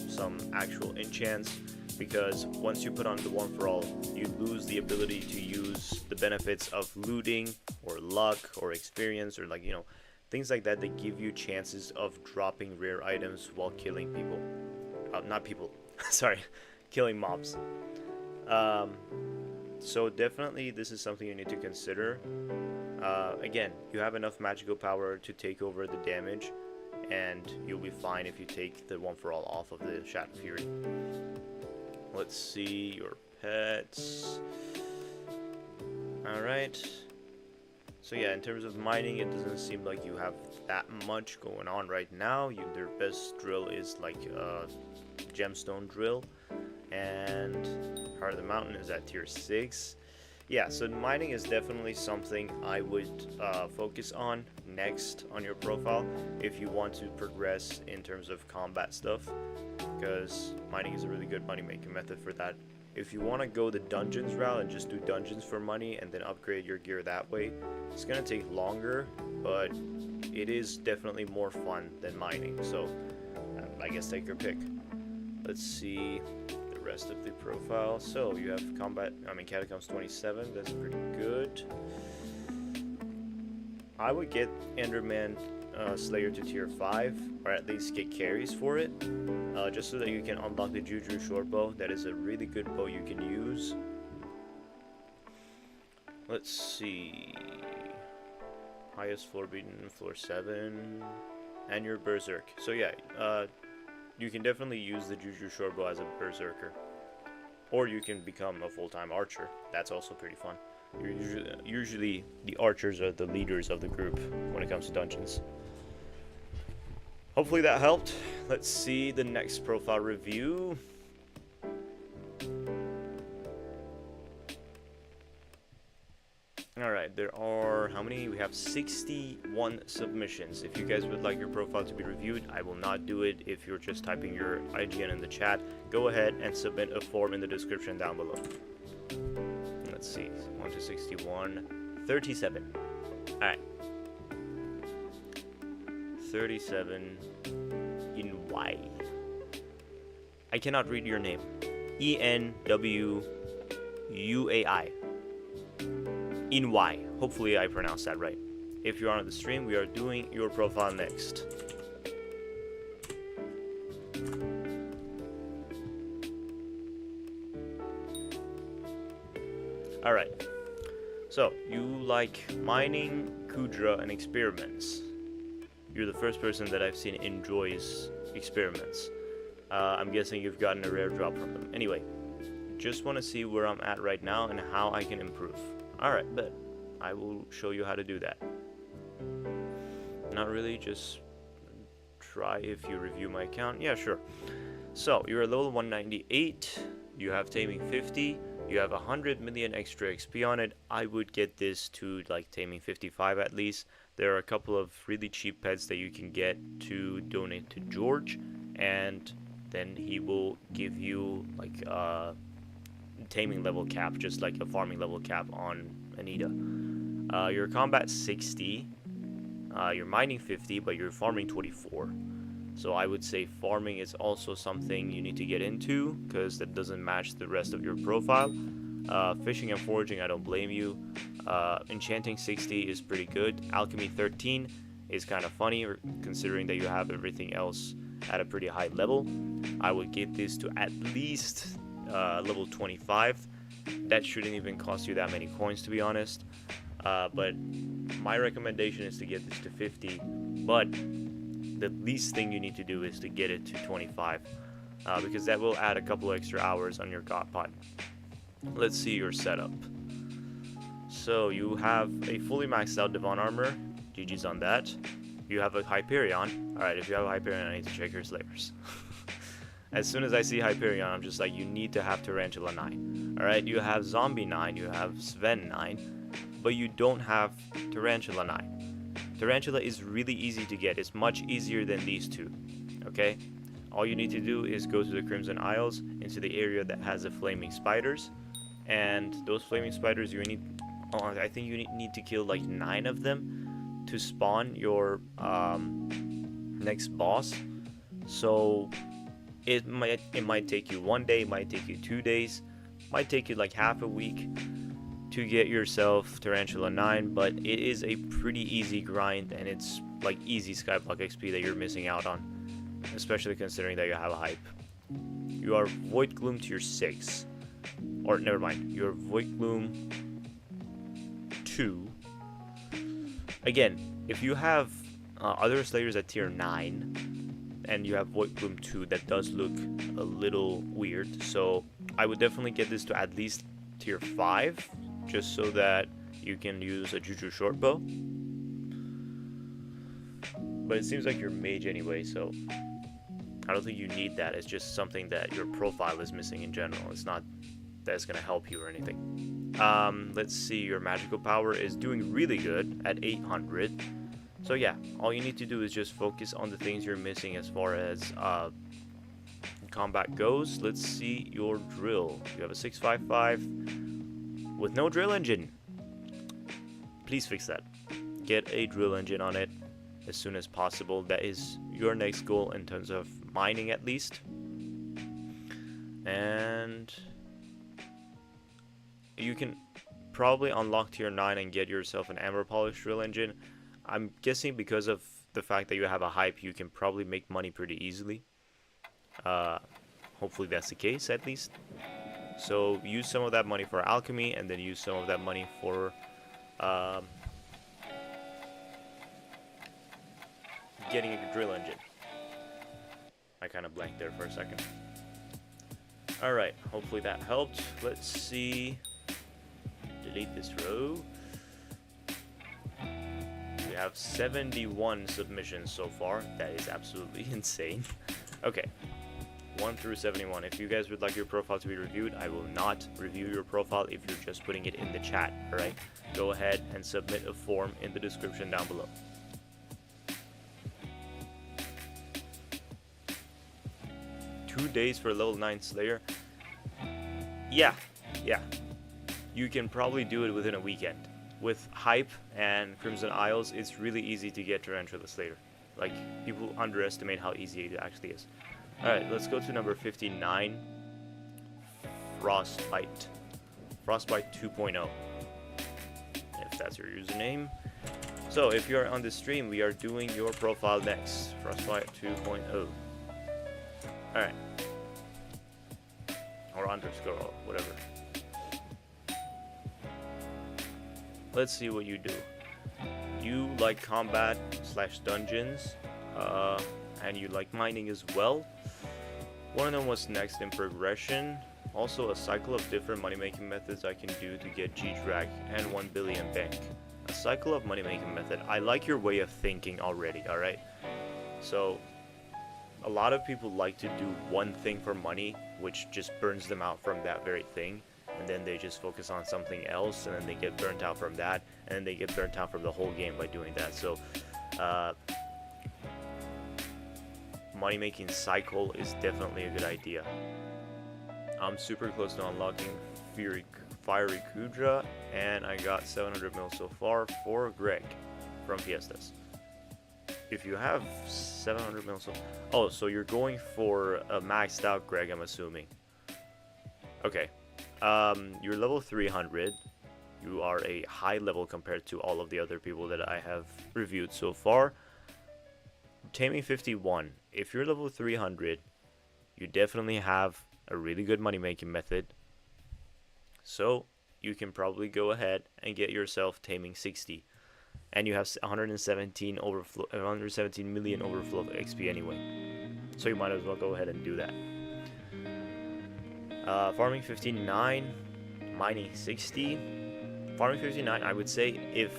some actual enchants, because once you put on the one for all, you lose the ability to use the benefits of looting or luck or experience, or like, you know, things like that that give you chances of dropping rare items while killing people. Not people, sorry, killing mobs. So definitely this is something you need to consider. Again, you have enough magical power to take over the damage, and you'll be fine if you take the one for all off of the Shadow Fury. Let's see your pets. Alright. So yeah, in terms of mining, it doesn't seem like you have that much going on right now. Their best drill is like a gemstone drill, and Heart of the Mountain is at tier 6. Yeah, so mining is definitely something I would focus on next on your profile if you want to progress in terms of combat stuff, because mining is a really good money making method for that. If you want to go the dungeons route and just do dungeons for money and then upgrade your gear that way, it's going to take longer, but it is definitely more fun than mining, so I guess take your pick. Let's see the rest of the profile. So you have Catacombs 27, that's pretty good. I would get Enderman Slayer to tier 5, or at least get carries for it, just so that you can unlock the Juju short bow. That is a really good bow you can use. Let's see. Highest floor beaten, floor 7, and your Berserk. So yeah, you can definitely use the Juju short bow as a Berserker, or you can become a full-time archer. That's also pretty fun. Usually the archers are the leaders of the group when it comes to dungeons. Hopefully that helped. Let's see the next profile review. Alright, there are, how many? We have 61 submissions. If you guys would like your profile to be reviewed, I will not do it. If you're just typing your IGN in the chat, go ahead and submit a form in the description down below. Let's see, 1 to 61, 37. Alright. 37, Enwuai. I cannot read your name. Enwuai. Enwuai. Hopefully I pronounced that right. If you're on the stream, we are doing your profile next. Alright. So, you like mining, Kudra, and experiments. You're the first person that I've seen enjoys experiments. I'm guessing you've gotten a rare drop from them. Anyway, just want to see where I'm at right now and how I can improve. Alright, bet. I will show you how to do that. Not really, just try if you review my account. Yeah, sure. So, you're a level 198, you have taming 50, you have 100 million extra XP on it. I would get this to like taming 55 at least. There are a couple of really cheap pets that you can get to donate to George, and then he will give you like a taming level cap, just like a farming level cap on Anita. Your combat 60, you're mining 50, but you're farming 24. So I would say farming is also something you need to get into, because that doesn't match the rest of your profile. Fishing and foraging, I don't blame you. Enchanting 60 is pretty good. Alchemy 13 is kind of funny, considering that you have everything else at a pretty high level. I would give this to at least level 25. That shouldn't even cost you that many coins, to be honest. But my recommendation is to get this to 50. But the least thing you need to do is to get it to 25, because that will add a couple extra hours on your god pot. Let's see your setup. So you have a fully maxed out Devon armor. GG's on that. You have a Hyperion. Alright, if you have a Hyperion, I need to check your slayers. As soon as I see Hyperion, I'm just like, you need to have Tarantula 9. Alright, you have Zombie 9, you have Sven 9, but you don't have Tarantula 9. Tarantula is really easy to get. It's much easier than these two. Okay? All you need to do is go to the Crimson Isles, into the area that has the flaming spiders. And those flaming spiders, you need... I think you need to kill like 9 of them to spawn your next boss. So it might take you 1 day, might take you 2 days, might take you like half a week to get yourself Tarantula 9, but it is a pretty easy grind, and it's like easy Skyblock XP that you're missing out on, especially considering that you have a hype. You are Void Gloom tier 6, or never mind, you're Void Gloom 2. Again, if you have other Slayers at tier 9 and you have Void Gloom 2, that does look a little weird, so I would definitely get this to at least tier 5, just so that you can use a Juju Shortbow. But it seems like you're mage anyway, so I don't think you need that. It's just something that your profile is missing in general. It's not that it's going to help you or anything. Let's see, your magical power is doing really good at 800. So yeah, all you need to do is just focus on the things you're missing as far as combat goes. Let's see your drill. You have a 655 with no drill engine. Please fix that. Get a drill engine on it as soon as possible. That is your next goal in terms of mining, at least. And you can probably unlock tier 9 and get yourself an amber polish drill engine. I'm guessing because of the fact that you have a hype, you can probably make money pretty easily. Hopefully that's the case, at least. So use some of that money for alchemy, and then use some of that money for getting a drill engine. I kind of blanked there for a second. Alright, hopefully that helped. Let's see. Delete this row. We have 71 submissions so far. That is absolutely insane. Okay. 1 through 71. If you guys would like your profile to be reviewed, I will not review your profile if you're just putting it in the chat. Alright? Go ahead and submit a form in the description down below. Two days for level 9 Slayer. Yeah. You can probably do it within a weekend. With hype and Crimson Isles, it's really easy to get Tarantula Slayer. Like, people underestimate how easy it actually is. Alright, let's go to number 59. Frostbite. Frostbite 2.0. If that's your username. So, if you're on the stream, we are doing your profile next. Frostbite 2.0. Alright. Or underscore, or whatever. Let's see what you do. You like combat / dungeons, and you like mining as well. One of them was next in progression. Also a cycle of different money-making methods I can do to get G-Drag and 1 billion bank. A cycle of money-making method. I like your way of thinking already, alright? So, a lot of people like to do one thing for money, which just burns them out from that very thing. And then they just focus on something else, and then they get burnt out from that, and then they get burnt out from the whole game by doing that. So, money-making cycle is definitely a good idea. I'm super close to unlocking Fiery Kudra, and I got 700 mil so far for Greg from Fiestas. If you have 700 mil oh, so you're going for a maxed out Greg, I'm assuming. Okay. You're level 300. You are a high level compared to all of the other people that I have reviewed so far. Taming 51. If you're level 300, you definitely have a really good money making method. So you can probably go ahead and get yourself Taming 60. And you have 117 million overflow of XP anyway. So you might as well go ahead and do that. Farming 59, mining 60. Farming 59, I would say if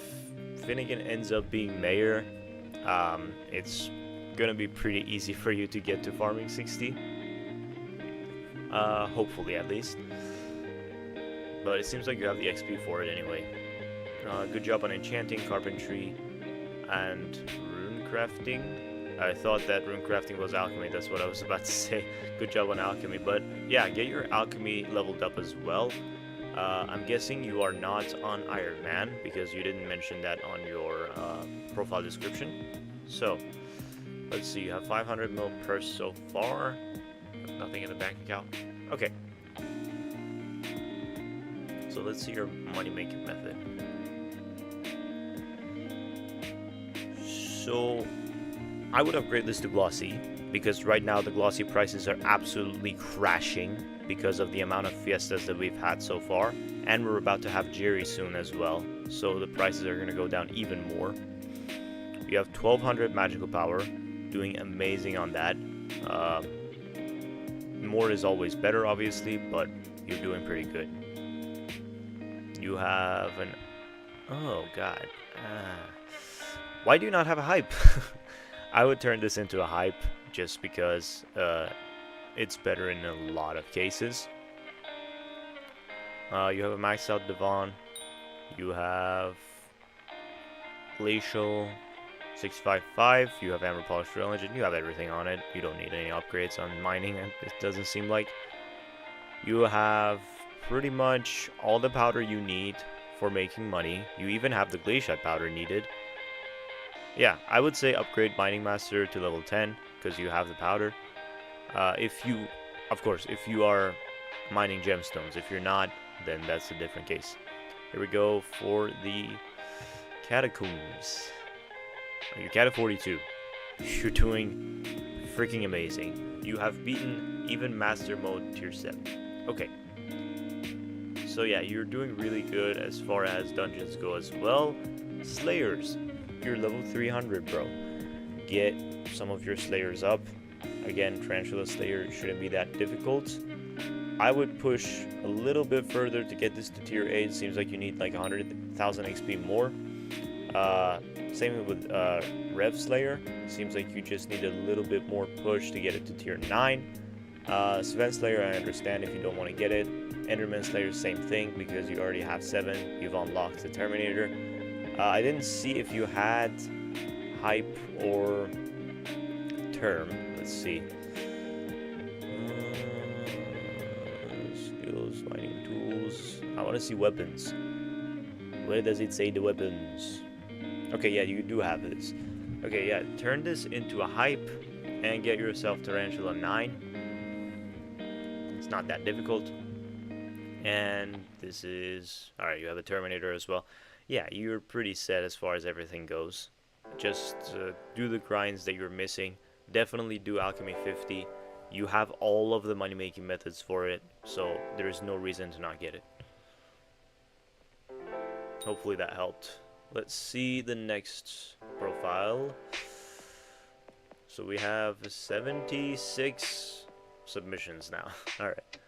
Finnegan ends up being mayor, it's gonna be pretty easy for you to get to farming 60. Hopefully at least. But it seems like you have the XP for it anyway. Good job on enchanting, carpentry, and rune crafting. I thought that rune crafting was alchemy, that's what I was about to say. Good job on alchemy, but yeah, get your alchemy leveled up as well. I'm guessing you are not on Iron Man, because you didn't mention that on your profile description. So, Let's see, you have 500 mil purse so far. Nothing in the bank account. Okay. So let's see your money making method. So I would upgrade this to glossy, because right now the glossy prices are absolutely crashing because of the amount of fiestas that we've had so far, and we're about to have Jerry soon as well, so the prices are going to go down even more. You have 1200 magical power, doing amazing on that. More is always better, obviously, but you're doing pretty good. You have an... oh god. Why do you not have a hype? I would turn this into a hype just because it's better in a lot of cases. You have a maxed out Devon. You have Glacial 655. You have Amber Polished Drill Engine. You have everything on it. You don't need any upgrades on mining, it doesn't seem like. You have pretty much all the powder you need for making money. You even have the glaciate powder needed. Yeah, I would say upgrade Mining Master to level 10 because you have the powder. If you are mining gemstones. If you're not, then that's a different case. Here we go for the catacombs. You're cat 42. You're doing freaking amazing. You have beaten even Master Mode Tier 7. Okay. So yeah, you're doing really good as far as dungeons go as well. Slayers. You're level 300, bro. Get some of your Slayers up. Again, Tarantula Slayer shouldn't be that difficult. I would push a little bit further to get this to tier 8. Seems like you need like 100,000 XP more. Same with Rev Slayer. Seems like you just need a little bit more push to get it to tier 9. Sven Slayer, I understand if you don't want to get it. Enderman Slayer, same thing, because you already have 7. You've unlocked the Terminator. I didn't see if you had Hype or Term. Let's see. Skills, mining tools. I want to see weapons. Where does it say the weapons? Okay, yeah, you do have this. Okay, yeah, turn this into a hype and get yourself Tarantula 9. It's not that difficult. And this is... alright, you have a Terminator as well. Yeah, you're pretty set as far as everything goes. Just do the grinds that you're missing. Definitely do Alchemy 50. You have all of the money-making methods for it, so there's no reason to not get it. Hopefully that helped. Let's see the next profile. So we have 76 submissions now. Alright.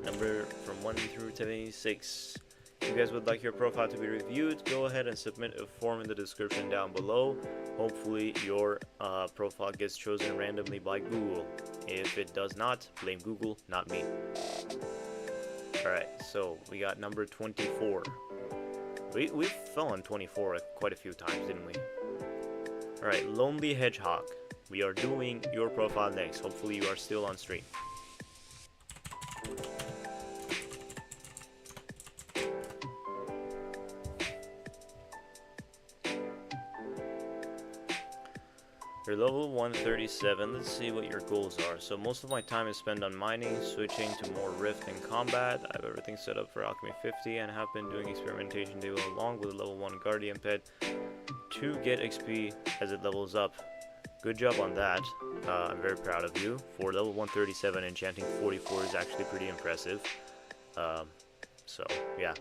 Number from 1 through 76. If you guys would like your profile to be reviewed, go ahead and submit a form in the description down below. Hopefully your profile gets chosen randomly by Google. If it does not, blame Google, not me. Alright, so we got number 24. We fell on 24 quite a few times, didn't we? Alright, Lonely Hedgehog. We are doing your profile next. Hopefully you are still on stream. You're level 137. Let's see what your goals are. So most of my time is spent on mining, switching to more Rift and combat. I have everything set up for Alchemy 50 and have been doing experimentation daily along with a level 1 Guardian Pet to get XP as it levels up. Good job on that. I'm very proud of you. For level 137, enchanting 44 is actually pretty impressive. So yeah,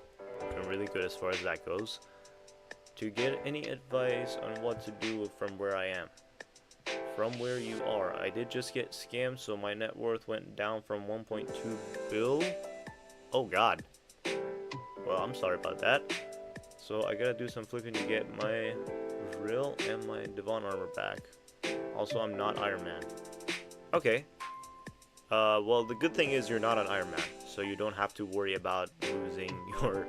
doing really good as far as that goes. To get any advice on what to do from where I am. From where you are. I did just get scammed, so my net worth went down from 1.2 bill. Oh god. Well, I'm sorry about that. So I gotta do some flipping to get my drill and my Devon armor back. Also, I'm not Iron Man. Okay. Well, the good thing is you're not an Iron Man, so you don't have to worry about losing your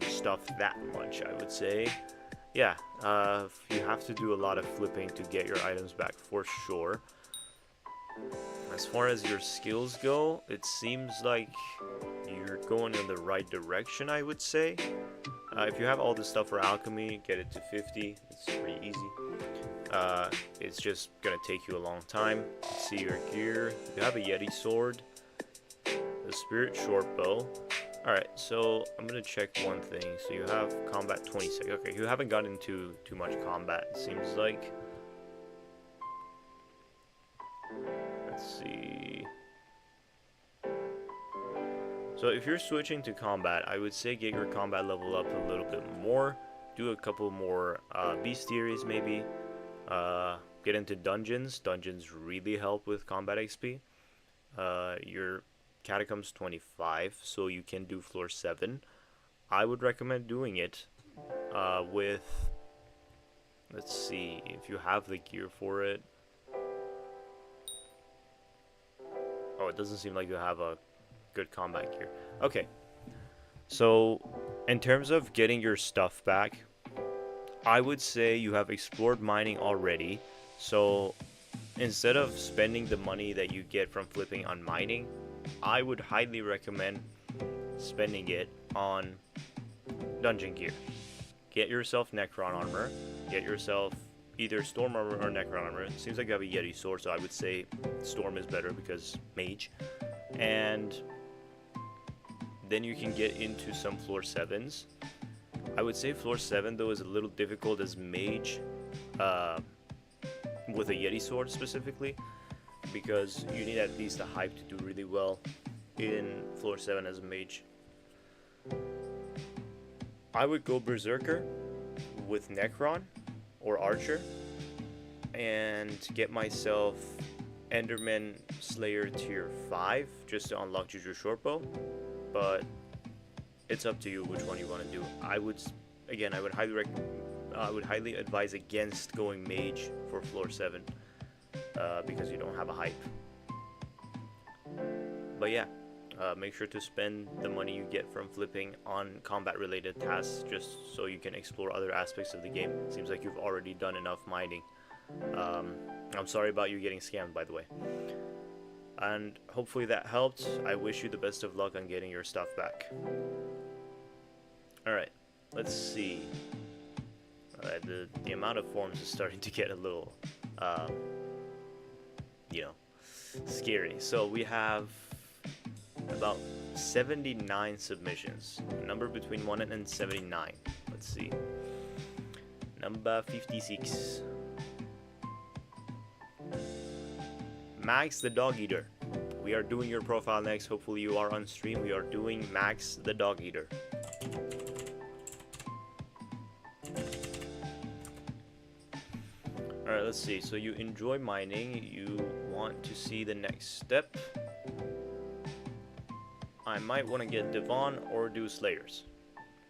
stuff that much, I would say. Yeah, you have to do a lot of flipping to get your items back for sure. As far as your skills go, it seems like you're going in the right direction, I would say. If you have all the stuff for alchemy, get it to 50. It's pretty easy. It's just gonna take you a long time. Let's see your gear. You have a Yeti sword, the spirit short bow. Alright, so I'm gonna check one thing. So you have combat 26. Okay, you haven't gotten into too much combat, it seems like. Let's see. So if you're switching to combat, I would say get your combat level up a little bit more. Do a couple more bestiaries maybe. Get into dungeons. Dungeons really help with combat XP. Your catacombs 25, so you can do floor 7. I would recommend doing it with, let's see, if you have the gear for it. Oh, it doesn't seem like you have a good combat gear. Okay, so in terms of getting your stuff back, I would say you have explored mining already. So instead of spending the money that you get from flipping on mining, I would highly recommend spending it on dungeon gear. Get yourself Necron armor, get yourself either Storm armor or Necron armor. It seems like you have a Yeti sword, so I would say Storm is better because mage. And then you can get into some floor 7s. I would say floor 7 though is a little difficult as mage with a Yeti sword specifically, because you need at least a hype to do really well in floor 7 as a mage. I would go Berserker with Necron or Archer and get myself Enderman Slayer tier 5 just to unlock Juju Shortbow, but it's up to you which one you want to do. I would highly advise against going mage for floor 7 because you don't have a hype. But yeah, make sure to spend the money you get from flipping on combat related tasks just so you can explore other aspects of the game. Seems like you've already done enough mining. I'm sorry about you getting scammed, by the way. And hopefully that helped. I wish you the best of luck on getting your stuff back. Alright, let's see. The amount of forms is starting to get a little, scary. So we have about 79 submissions. A number between 1 and 79. Let's see. Number 56. Max the Dog Eater. We are doing your profile next. Hopefully you are on stream. We are doing Max the Dog Eater. Alright, let's see. So you enjoy mining. You want to see the next step. I might want to get Devon or do Slayers.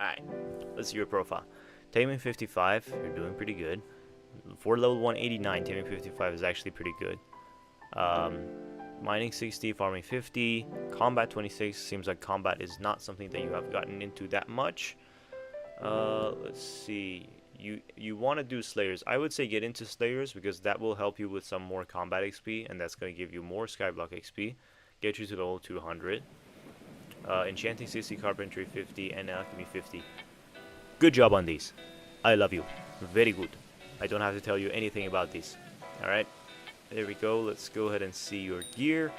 Alright, let's see your profile. Taming 55, you're doing pretty good. For level 189, Taming 55 is actually pretty good. Mining 60, farming 50, combat 26. Seems like combat is not something that you have gotten into that much. Let's see. You want to do Slayers. I would say get into Slayers because that will help you with some more combat XP, and that's going to give you more Skyblock XP. Get you to level 200. Enchanting 60, carpentry 50, and alchemy 50. Good job on these. I love you. Very good. I don't have to tell you anything about these. Alright. There we go. Let's go ahead and see your gear.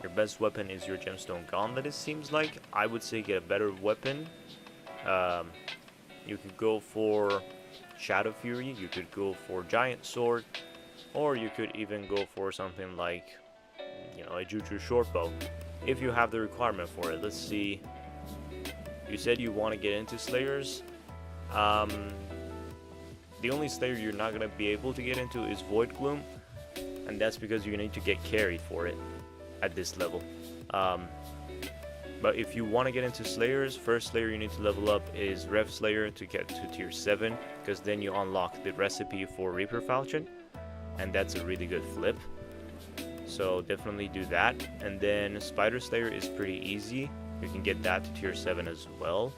Your best weapon is your gemstone gauntlet, it seems like. I would say get a better weapon. You could go for Shadow Fury, you could go for Giant Sword, or you could even go for something like, a Juju Shortbow, if you have the requirement for it. Let's see. You said you want to get into Slayers. The only Slayer you're not going to be able to get into is Void Gloom, and that's because you need to get carried for it at this level. But if you want to get into Slayers, first Slayer you need to level up is Rev Slayer to get to tier 7, because then you unlock the recipe for Reaper Falchion, and that's a really good flip. So definitely do that. And then Spider Slayer is pretty easy. You can get that to tier 7 as well.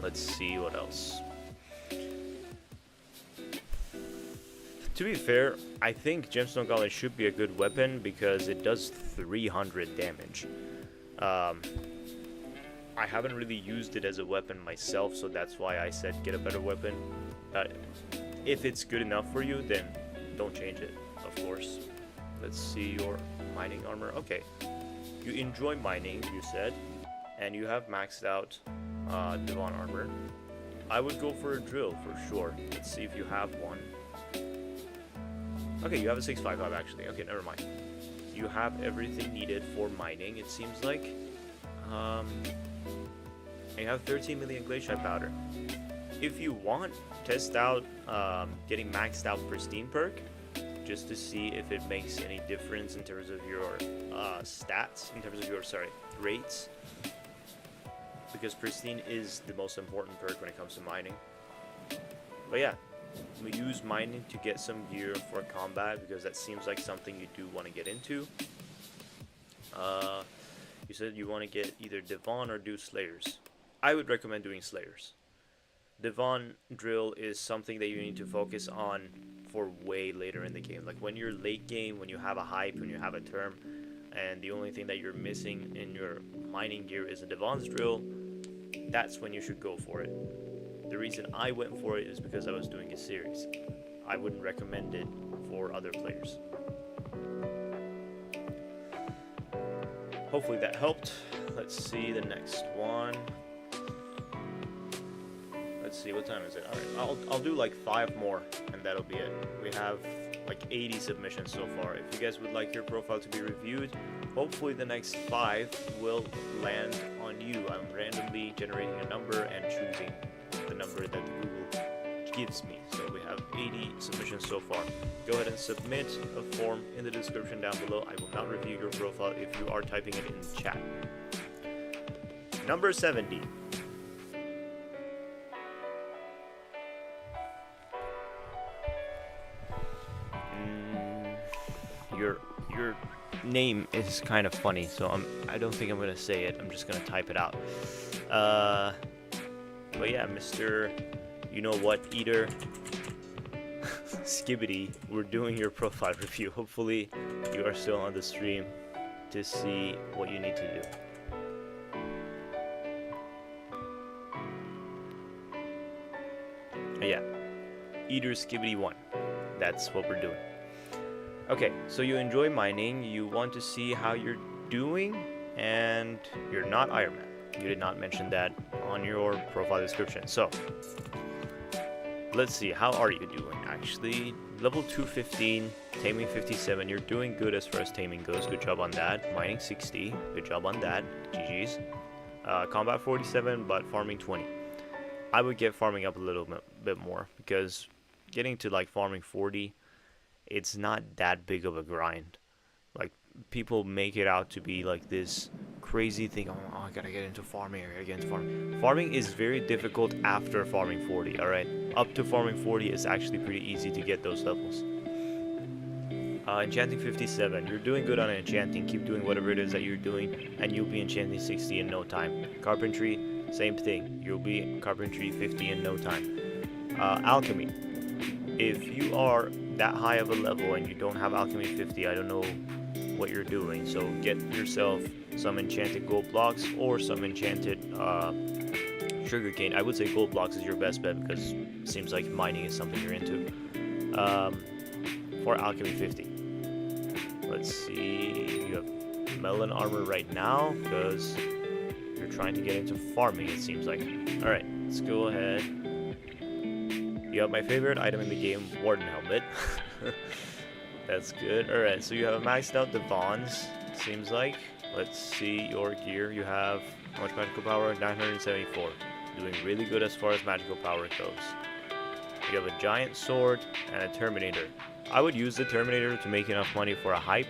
Let's see what else. To be fair, I think Gemstone Gauntlet should be a good weapon because it does 300 damage. I haven't really used it as a weapon myself, so that's why I said get a better weapon. If it's good enough for you, then don't change it, of course. Let's see your mining armor. Okay, you enjoy mining, you said, and you have maxed out Devon armor. I would go for a drill for sure. Let's see if you have one. Okay, you have a 655 actually. Okay, never mind. You have everything needed for mining, it seems like. And you have 13 million glacier powder. If you want, test out getting maxed out Pristine perk, just to see if it makes any difference in terms of your stats, in terms of your, rates. Because Pristine is the most important perk when it comes to mining. But yeah, we use mining to get some gear for combat, because that seems like something you do want to get into. You said you want to get either Devon or do Slayers. I would recommend doing Slayers. Devon drill is something that you need to focus on for way later in the game. Like when you're late game, when you have a hype, when you have a term, and the only thing that you're missing in your mining gear is a Devon's drill, that's when you should go for it. The reason I went for it is because I was doing a series. I wouldn't recommend it for other players. Hopefully that helped. Let's see the next one. Let's see, what time is it? Alright, I'll do like 5 more and that'll be it. We have like 80 submissions so far. If you guys would like your profile to be reviewed, hopefully the next 5 will land on you. I'm randomly generating a number and choosing the number that Google gives me. So we have 80 submissions so far. Go ahead and submit a form in the description down below. I will not review your profile if you are typing it in the chat. Number 70. Your name is kind of funny, so I don't think I'm gonna say it. I'm just gonna type it out. But yeah, Mr. You know what, Eater, Skibbidy, we're doing your profile review. Hopefully, you are still on the stream to see what you need to do. Yeah, Eater Skibbidy 1. That's what we're doing. Okay, so you enjoy mining, you want to see how you're doing, and you're not Iron Man. You did not mention that on your profile description. So, let's see, how are you doing actually? Level 215, taming 57, you're doing good as far as taming goes. Good job on that. Mining 60, good job on that. GG's. Combat 47, but farming 20. I would get farming up a little bit more, because getting to like farming 40, it's not that big of a grind. Like, people make it out to be like this crazy thing. Oh, I gotta get into farming, I gotta get into farming. Farming is very difficult after farming 40, alright? Up to farming 40 is actually pretty easy to get those levels. Enchanting 57, you're doing good on enchanting. Keep doing whatever it is that you're doing, and you'll be enchanting 60 in no time. Carpentry, same thing. You'll be carpentry 50 in no time. Alchemy, if you are that high of a level and you don't have Alchemy 50, I don't know what you're doing. So get yourself some enchanted gold blocks or some enchanted sugarcane. I would say gold blocks is your best bet, because it seems like mining is something you're into. For Alchemy 50, let's see, you have melon armor right now because you're trying to get into farming, it seems like. Alright, let's go ahead. You have my favorite item in the game, Warden Helmet. That's good. Alright, so you have maxed out the bonds, it seems like. Let's see your gear. You have how much magical power? 974. Doing really good as far as magical power goes. You have a giant sword and a Terminator. I would use the Terminator to make enough money for a hype.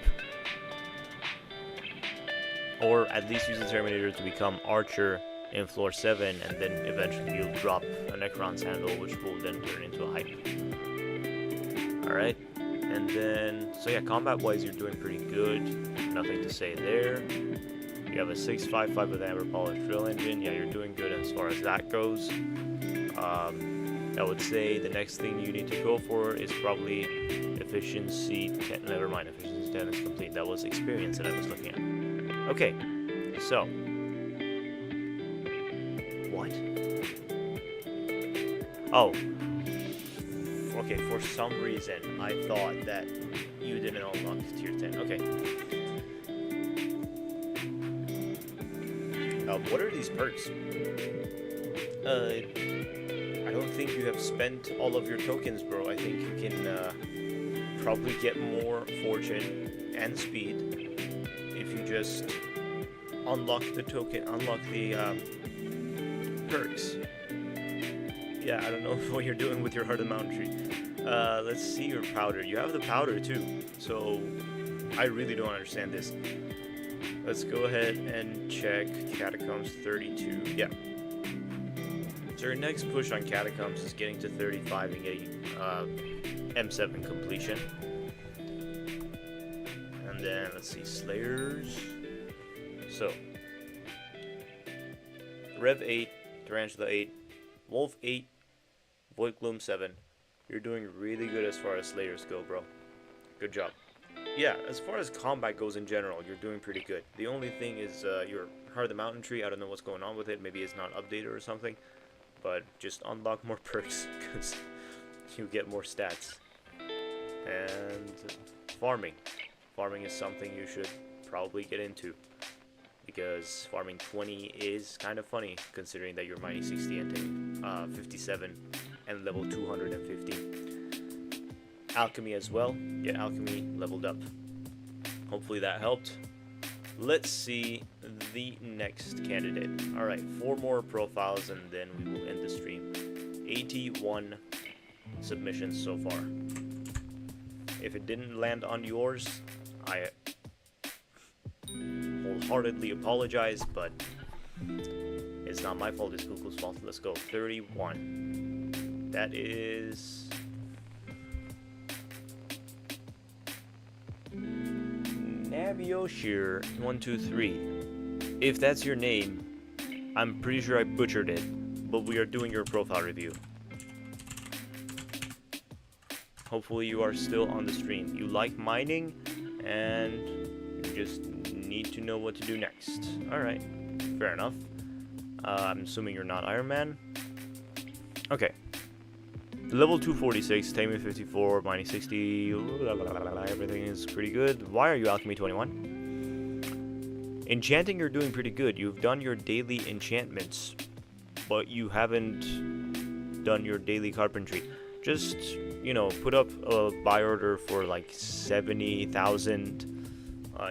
Or at least use the Terminator to become Archer in floor 7, and then eventually you'll drop a Necron's Handle, which will then turn into a hype. Alright, and then, so yeah, combat-wise you're doing pretty good. Nothing to say there. You have a 655 with Amber Polished Drill Engine. Yeah, you're doing good as far as that goes. I would say the next thing you need to go for is probably efficiency 10. Never mind, efficiency 10 is complete. That was experience that I was looking at. Okay, so. What? Oh. Okay, for some reason, I thought that you didn't unlock tier 10. Okay. What are these perks? I don't think you have spent all of your tokens, bro. I think you can probably get more fortune and speed if you just unlock the perks. Yeah, I don't know what you're doing with your Heart of the Mountain Tree. Let's see your powder. You have the powder too, so I really don't understand this. Let's go ahead and check Catacombs 32. Yeah. So your next push on Catacombs is getting to 35 and getting M7 completion. And then let's see, Slayers. So Rev 8, Tarantula 8, Wolf 8, Void Gloom 7. You're doing really good as far as Slayers go, bro. Good job. Yeah, as far as combat goes in general, you're doing pretty good. The only thing is your Heart of the Mountain Tree. I don't know what's going on with it. Maybe it's not updated or something. But just unlock more perks because you get more stats. And farming. Farming is something you should probably get into, because farming 20 is kind of funny considering that you're mining 60 and taking 57 and level 250. Alchemy as well. Get Alchemy leveled up. Hopefully that helped. Let's see the next candidate. Alright, 4 more profiles and then we will end the stream. 81 submissions so far. If it didn't land on yours, I wholeheartedly apologize, but it's not my fault, it's Google's fault. Let's go. 31. That is Navir 123. If that's your name, I'm pretty sure I butchered it, but we are doing your profile review. Hopefully you are still on the stream. You like mining, and you just need to know what to do next. Alright, fair enough. I'm assuming you're not Iron Man. Okay. Level 246, taming 54, mining 60, everything is pretty good. Why are you Alchemy 21? Enchanting, you're doing pretty good. You've done your daily enchantments, but you haven't done your daily carpentry. Just, you know, put up a buy order for like 70,000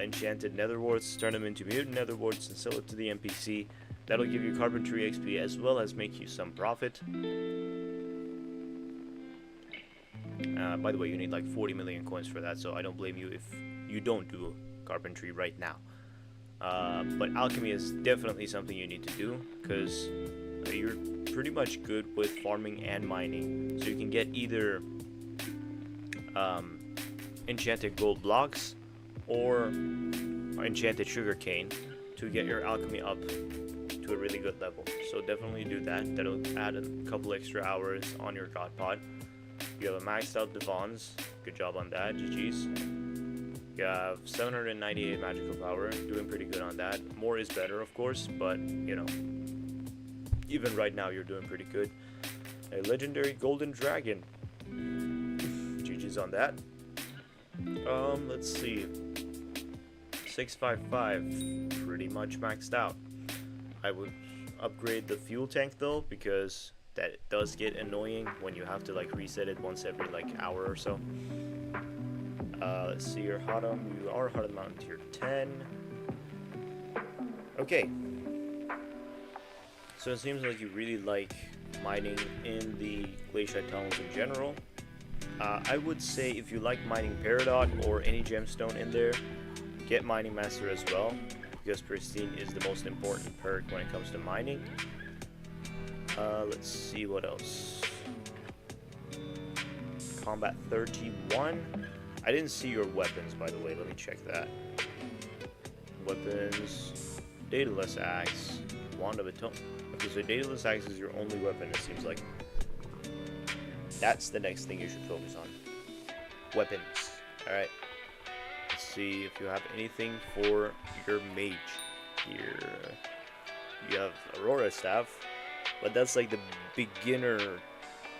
enchanted netherwarts, turn them into mutant netherwarts and sell it to the NPC. That'll give you carpentry XP as well as make you some profit. By the way, you need like 40 million coins for that, so I don't blame you if you don't do carpentry right now. But alchemy is definitely something you need to do, because you're pretty much good with farming and mining. So you can get either enchanted gold blocks or enchanted sugarcane to get your alchemy up to a really good level. So definitely do that. That'll add a couple extra hours on your god pod. You have a maxed out Devons. Good job on that. GG's. You have 798 magical power. Doing pretty good on that. More is better, of course, but you know, even right now you're doing pretty good. A legendary golden dragon. GG's on that. Let's see. 655. Pretty much maxed out. I would upgrade the fuel tank though, because that does get annoying when you have to like reset it once every like hour or so. Let's see your Hotum. You are Heart of the Mountain tier 10. Okay. So it seems like you really like mining in the glaciate tunnels in general. I would say if you like mining Peridot or any gemstone in there, get Mining Master as well, because Pristine is the most important perk when it comes to mining. Let's see what else. Combat 31. I didn't see your weapons, by the way. Let me check that. Weapons. Daedalus Axe. Wand of Atonement. Okay, so Daedalus Axe is your only weapon, it seems like. That's the next thing you should focus on. Weapons. Alright. Let's see if you have anything for your mage here. You have Aurora Staff, but that's like the beginner,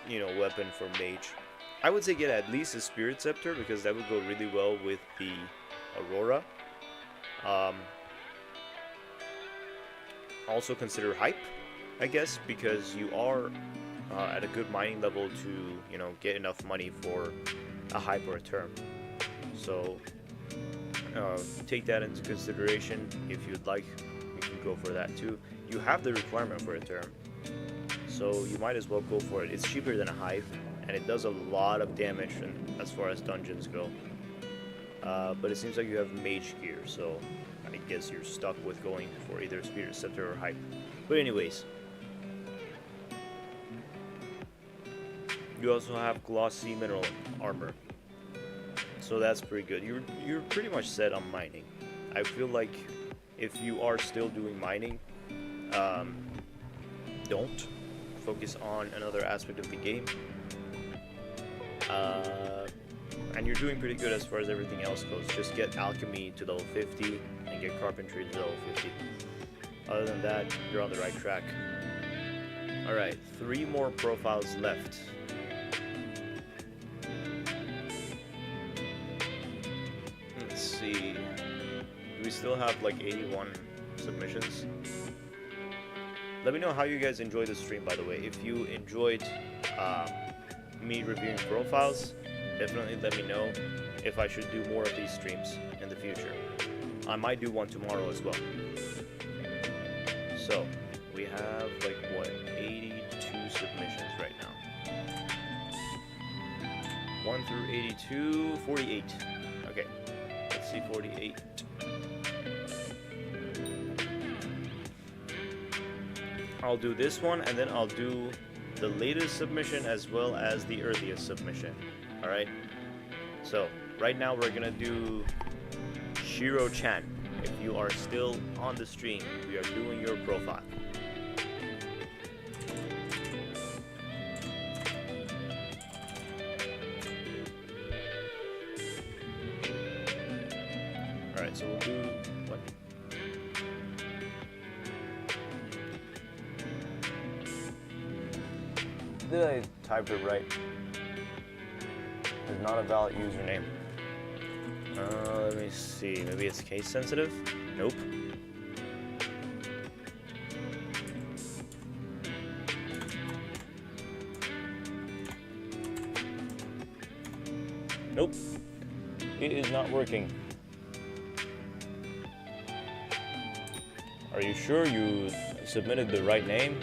you know, weapon for mage. I would say get at least a Spirit Scepter because that would go really well with the Aurora. Also consider Hype, I guess, because you are at a good mining level to, you know, get enough money for a Hype or a Term. So take that into consideration. If you'd like, you can go for that too. You have the requirement for a Term, so you might as well go for it. It's cheaper than a Hive, and it does a lot of damage as far as dungeons go. But it seems like you have mage gear, so I guess you're stuck with going for either Spirit Scepter or Hype. But anyways, you also have glossy mineral armor, so that's pretty good. You're pretty much set on mining. I feel like if you are still doing mining, don't focus on another aspect of the game. And you're doing pretty good as far as everything else goes. Just get Alchemy to level 50 and get Carpentry to level 50. Other than that, you're on the right track. Alright, 3 more profiles left. Let's see. We still have like 81 submissions. Let me know how you guys enjoyed the stream, by the way. If you enjoyed me reviewing profiles, definitely let me know if I should do more of these streams in the future. I might do one tomorrow as well. So, we have like, what, 82 submissions right now. 1 through 82, 48. Okay, let's see 48. I'll do this one, and then I'll do the latest submission as well as the earliest submission. Alright? So, right now we're gonna do Shiro-chan. If you are still on the stream, we are doing your profile. Alright, so we'll do... what? Did I type it right? It's not a valid username. Let me see. Maybe it's case sensitive? Nope. Nope. It is not working. Are you sure you submitted the right name?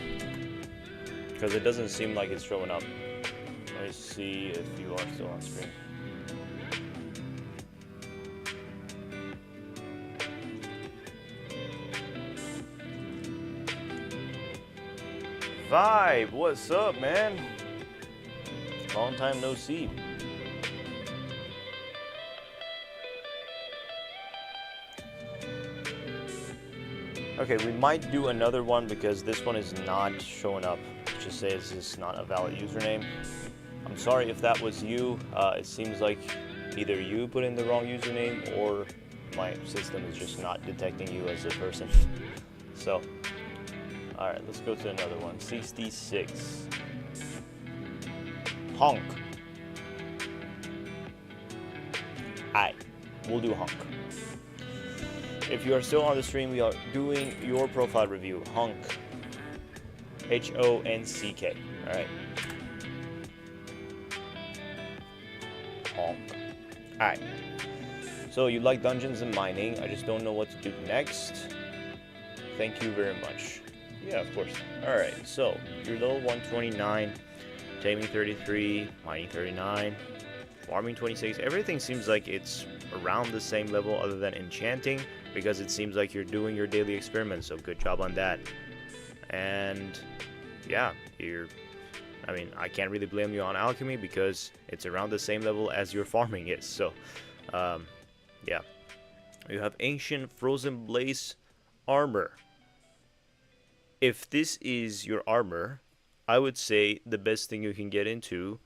Because it doesn't seem like it's showing up. Let me see if you are still on screen. Vibe, what's up, man? Long time no see. Okay, we might do another one because this one is not showing up. It just says it's not a valid username. I'm sorry if that was you. It seems like either you put in the wrong username or my system is just not detecting you as a person. So, alright, let's go to another one. 66. Hunk. Alright, we'll do Hunk. If you are still on the stream, we are doing your profile review. Hunk. H-O-N-C-K. Alright. Hunk. Alright. So you like dungeons and mining. I just don't know what to do next. Thank you very much. Yeah, of course. Alright, so you're level 129, taming 33, mining 39, farming 26. Everything seems like it's around the same level other than enchanting, because it seems like you're doing your daily experiments, so good job on that. And yeah, I can't really blame you on alchemy because it's around the same level as your farming is. So yeah, you have ancient frozen blaze armor. If this is your armor, I would say the best thing you can get into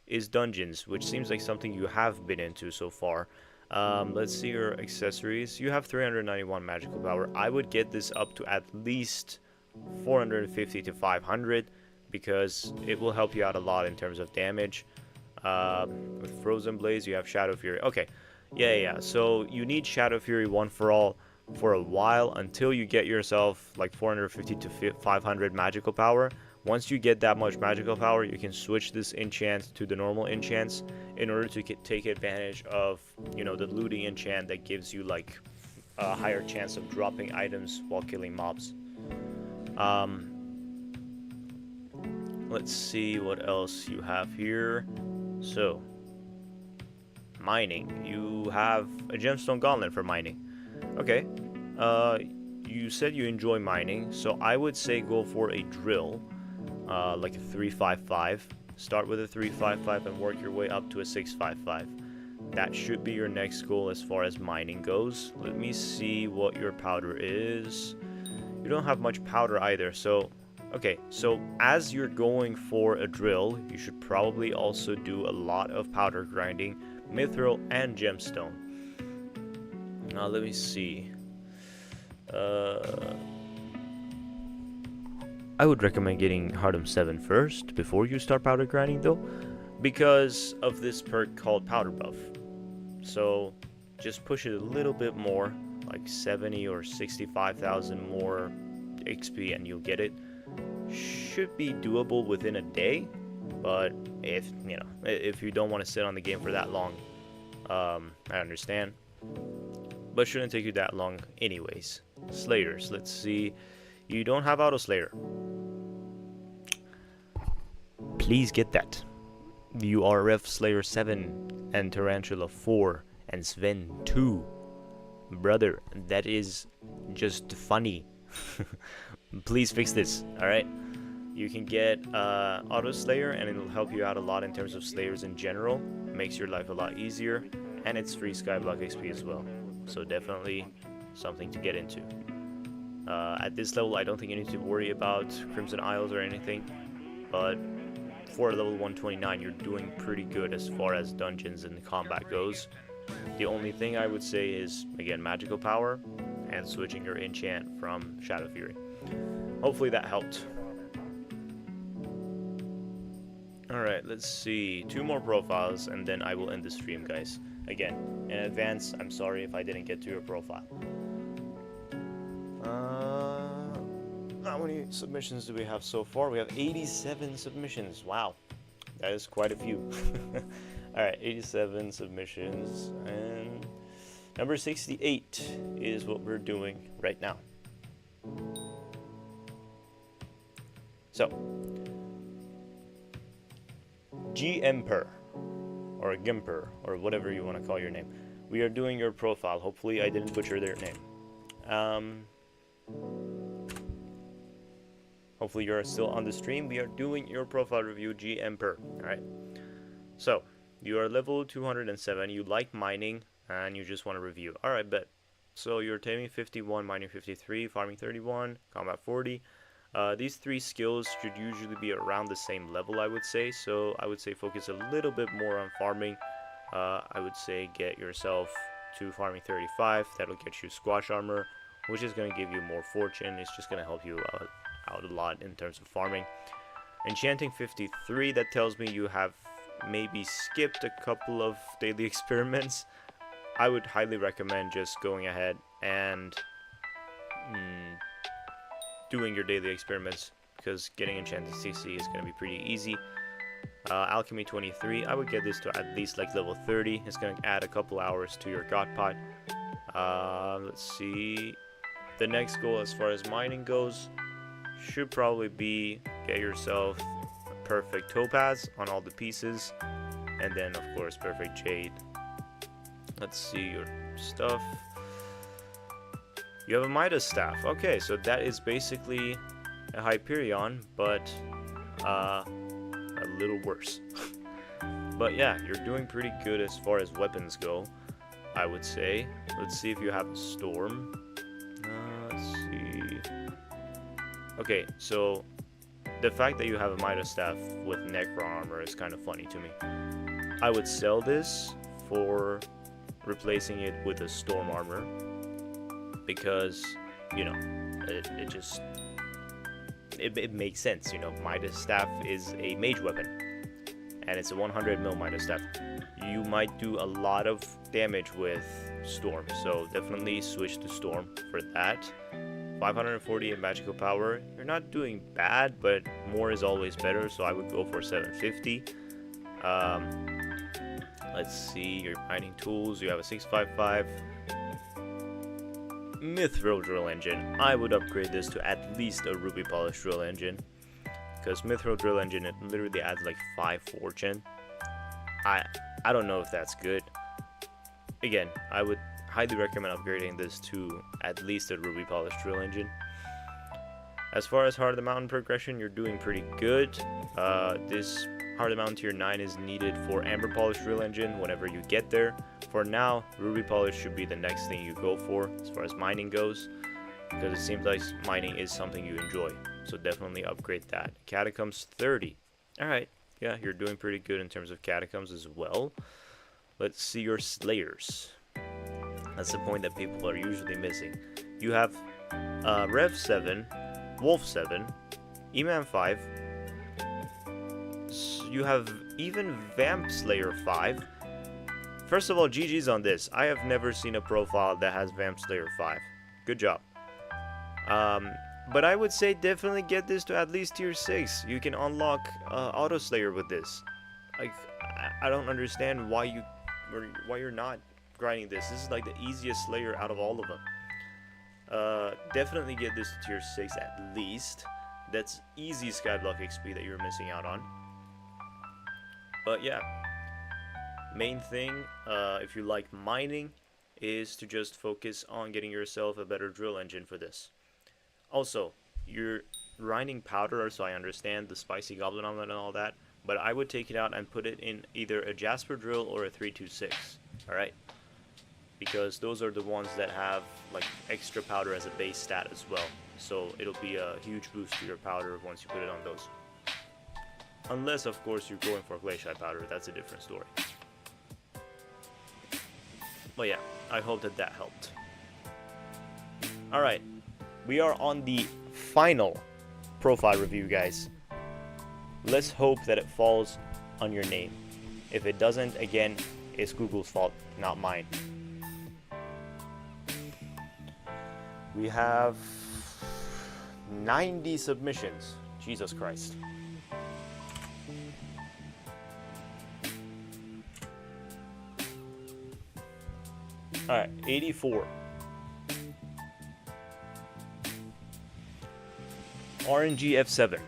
is dungeons, which seems like something you have been into so far. Let's see your accessories. You have 391 magical power. I would get this up to at least 450 to 500 because it will help you out a lot in terms of damage. With Frozen Blaze, you have Shadow Fury. Okay, yeah. So you need Shadow Fury one for all for a while until you get yourself like 450 to 500 magical power. Once you get that much magical power, you can switch this enchant to the normal enchants in order to take advantage of, you know, the looting enchant that gives you like a higher chance of dropping items while killing mobs. Let's see what else you have here. So, mining. You have a gemstone gauntlet for mining. Okay. You said you enjoy mining, so I would say go for a drill. Like a 355. Start with a 355 and work your way up to a 655. That should be your next goal as far as mining goes. Let me see what your powder is. You don't have much powder either, so okay, so as you're going for a drill, you should probably also do a lot of powder grinding, mithril and gemstone. Now let me see. I would recommend getting Hardum 7 first before you start powder grinding though, because of this perk called Powder Buff. So just push it a little bit more, like 70 or 65,000 more XP and you'll get it. Should be doable within a day, but if you don't want to sit on the game for that long, I understand, but shouldn't take you that long anyways. Slayers, let's see. You don't have Auto Slayer. Please get that. You are Ref Slayer 7 and Tarantula 4 and Sven 2. Brother, that is just funny. Please fix this, alright? You can get Auto Slayer and it'll help you out a lot in terms of Slayers in general. Makes your life a lot easier. And it's free Skyblock XP as well. So definitely something to get into. At this level, I don't think you need to worry about Crimson Isles or anything, but for level 129, you're doing pretty good as far as dungeons and combat goes. The only thing I would say is, again, magical power and switching your enchant from Shadow Fury. Hopefully that helped. Alright, let's see. 2 more profiles and then I will end the stream, guys. Again, in advance, I'm sorry if I didn't get to your profile. How many submissions do we have so far? We have 87 submissions. Wow, that is quite a few. Alright, 87 submissions, and number 68 is what we're doing right now. So, Gimper, or Gimper, or whatever you want to call your name. We are doing your profile. Hopefully I didn't butcher their name. Hopefully you're still on the stream. We are doing your profile review, Gimper. Alright. So, you are level 207. You like mining, and you just want to review. Alright, bet. So, you're taming 51, mining 53, farming 31, combat 40. These 3 skills should usually be around the same level, I would say. So, I would say focus a little bit more on farming. I would say get yourself to farming 35. That'll get you squash armor, which is going to give you more fortune. It's just going to help you out a lot in terms of farming. Enchanting 53, that tells me you have maybe skipped a couple of daily experiments. I would highly recommend just going ahead and doing your daily experiments, because getting enchanting 60 is going to be pretty easy. Alchemy 23, I would get this to at least like level 30. It's going to add a couple hours to your god pot. Let's see. The next goal as far as mining goes should probably be get yourself a perfect topaz on all the pieces, and then of course perfect jade. Let's see your stuff. You have a Midas staff. Okay, so that is basically a Hyperion, but a little worse. But yeah, you're doing pretty good as far as weapons go, I would say. Let's see if you have a storm. Let's see. Okay, so the fact that you have a Midas staff with Necron armor is kind of funny to me. I would sell this for replacing it with a Storm armor, because, you know, it makes sense. You know, Midas staff is a mage weapon, and it's a 100 mil Midas staff. You might do a lot of damage with Storm, so definitely switch to Storm for that. 548 magical power, you're not doing bad, but more is always better, so I would go for 750. Let's see, your mining tools, you have a 655 Mithril drill engine. I would upgrade this to at least a ruby polished drill engine, because Mithril drill engine, it literally adds like 5 fortune. I don't know if that's good. Again, I would highly recommend upgrading this to at least a ruby polished drill engine. As far as Heart of the Mountain progression, you're doing pretty good. This Heart of the Mountain tier 9 is needed for amber polished drill engine whenever you get there. For now, ruby polish should be the next thing you go for as far as mining goes, because it seems like mining is something you enjoy, so definitely upgrade that. Catacombs 30. Alright, yeah, you're doing pretty good in terms of catacombs as well. Let's see your slayers. That's the point that people are usually missing. You have Rev 7, Wolf 7, E-Man 5, you have even Vamp Slayer 5. First of all, GG's on this. I have never seen a profile that has Vamp Slayer 5. Good job. But I would say definitely get this to at least tier 6. You can unlock Auto Slayer with this. Like, I don't understand why you're not grinding this. This is like the easiest Slayer out of all of them. Definitely get this to tier 6 at least. That's easy Skyblock XP that you're missing out on. But yeah, main thing, if you like mining, is to just focus on getting yourself a better drill engine for this. Also, you're grinding powder, so I understand the spicy goblin omelet and all that, but I would take it out and put it in either a Jasper drill or a 326, alright? Because those are the ones that have like extra powder as a base stat as well, so it'll be a huge boost to your powder once you put it on those. Unless, of course, you're going for glacial powder, that's a different story. But yeah, I hope that helped. Alright, we are on the final profile review, guys. Let's hope that it falls on your name. If it doesn't, again, it's Google's fault, not mine. We have 90 submissions. Jesus Christ. Alright, 84. RNG F7.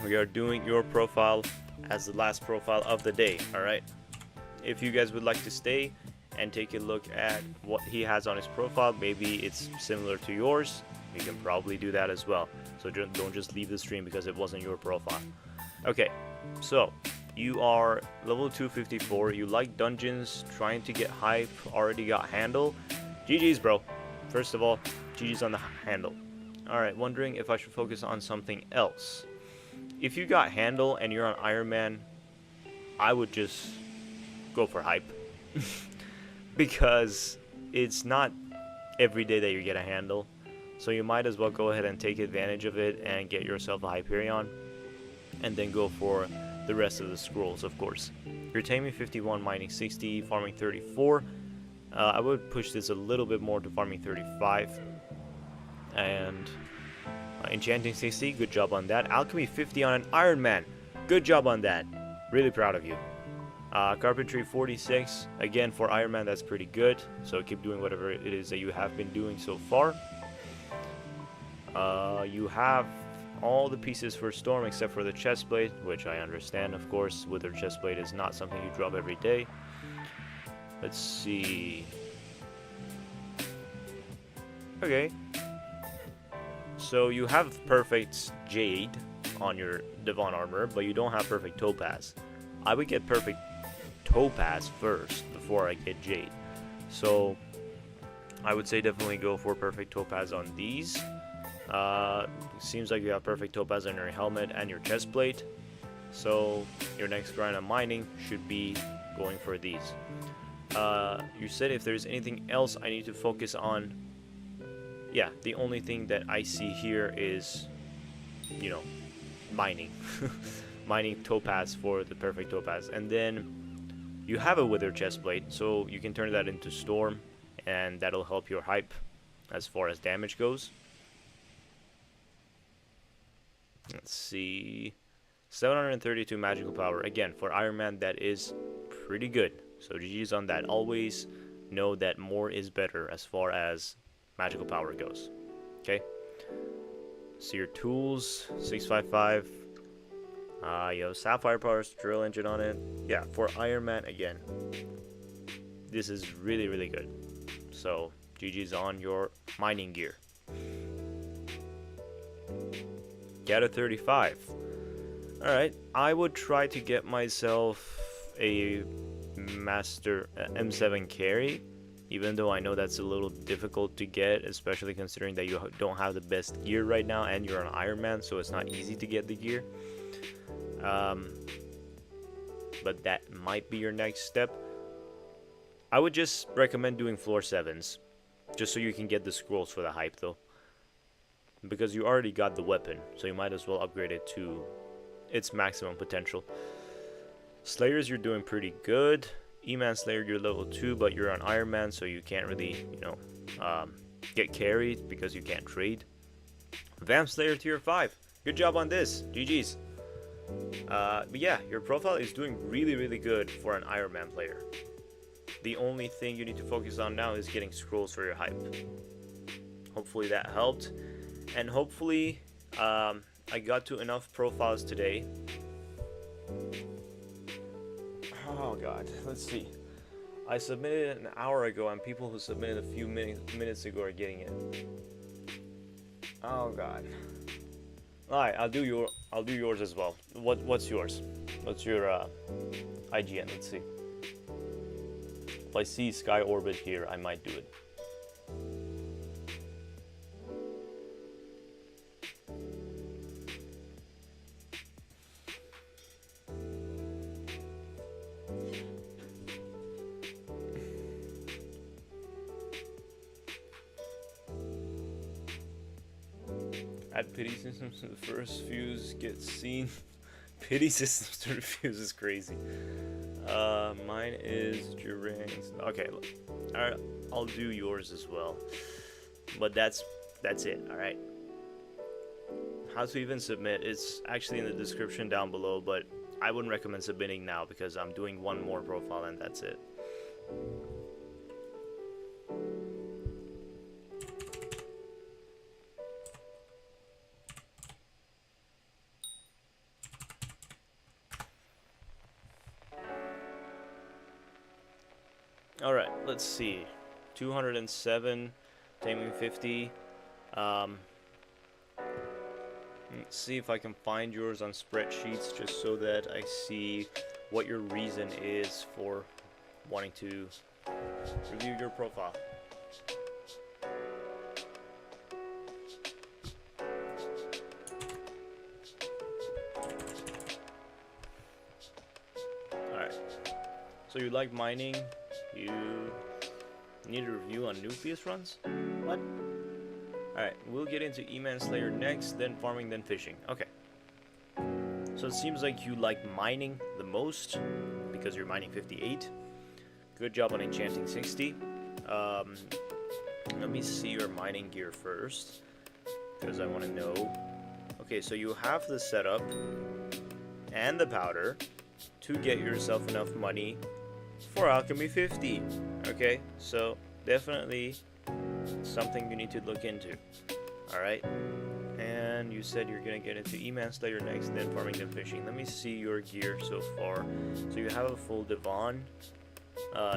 We are doing your profile as the last profile of the day, alright? If you guys would like to stay and take a look at what he has on his profile, maybe it's similar to yours, we can probably do that as well. So don't just leave the stream because it wasn't your profile. Okay, so you are level 254, you like dungeons, trying to get hype, already got handle. GG's, bro. First of all, GG's on the handle. Alright, wondering if I should focus on something else. If you got handle and you're on Iron Man, I would just go for hype. Because it's not every day that you get a handle. So you might as well go ahead and take advantage of it and get yourself a Hyperion. And then go for the rest of the scrolls, of course. You're taming 51, mining 60, farming 34. I would push this a little bit more to farming 35. And enchanting 60, good job on that. Alchemy 50 on an Iron Man, good job on that. Really proud of you. Carpentry 46, again for Iron Man, that's pretty good. So keep doing whatever it is that you have been doing so far. You have all the pieces for Storm except for the chestplate, which I understand, of course. Wither chestplate is not something you drop every day. Let's see. Okay. So you have perfect Jade on your Devon armor, but you don't have perfect Topaz. I would get perfect Topaz first before I get Jade. So I would say definitely go for perfect Topaz on these. It seems like you have perfect topaz on your helmet and your chest plate. So your next grind on mining should be going for these. You said if there's anything else I need to focus on. Yeah, the only thing that I see here is, you know, mining. Mining topaz for the perfect topaz. And then you have a wither chest plate, so you can turn that into storm, and that'll help your hype as far as damage goes. Let's see. 732 magical power. Again, for Iron Man, that is pretty good. So GG's on that. Always know that more is better as far as magical power goes. Okay. So your tools, 655. You have sapphire powers, drill engine on it. Yeah, for Iron Man, again, this is really, really good. So GG's on your mining gear. Get a 35. Alright, I would try to get myself a master M7 carry, even though I know that's a little difficult to get, especially considering that you don't have the best gear right now and you're an Iron Man, so it's not easy to get the gear. But that might be your next step. I would just recommend doing floor 7s, just so you can get the scrolls for the hype though, because you already got the weapon, so you might as well upgrade it to its maximum potential. Slayers, you're doing pretty good. E-Man Slayer, you're level 2, but you're an Iron Man, so you can't really, you know, get carried because you can't trade. Vamp Slayer tier 5. Good job on this. GG's. But yeah, your profile is doing really, really good for an Iron Man player. The only thing you need to focus on now is getting scrolls for your hype. Hopefully that helped. And hopefully, I got to enough profiles today. Oh god, let's see. I submitted it an hour ago, and people who submitted a few minutes ago are getting it. Oh god. Alright, I'll do yours as well. What's yours? What's your IGN? Let's see. If I see Sky Orbit here, I might do it. Add pity systems to the first fuse gets seen. Pity systems to the fuse is crazy. Mine is Durang's. Okay, alright, I'll do yours as well. But that's it. All right. How to even submit? It's actually in the description down below, but I wouldn't recommend submitting now because I'm doing one more profile and that's it. Alright, let's see. 207, taming 50. Let's see if I can find yours on spreadsheets just so that I see what your reason is for wanting to review your profile. Alright, so you like mining? You need a review on nucleus runs? What? Alright, we'll get into E-Man Slayer next, then farming, then fishing. Okay. So it seems like you like mining the most, because you're mining 58. Good job on enchanting 60. Let me see your mining gear first, because I want to know. Okay, so you have the setup and the powder to get yourself enough money for Alchemy 50. Okay, so definitely something you need to look into. Alright, and you said you're gonna get into E-Man Slayer next, then farming, then fishing. Let me see your gear so far. So you have a full Devon.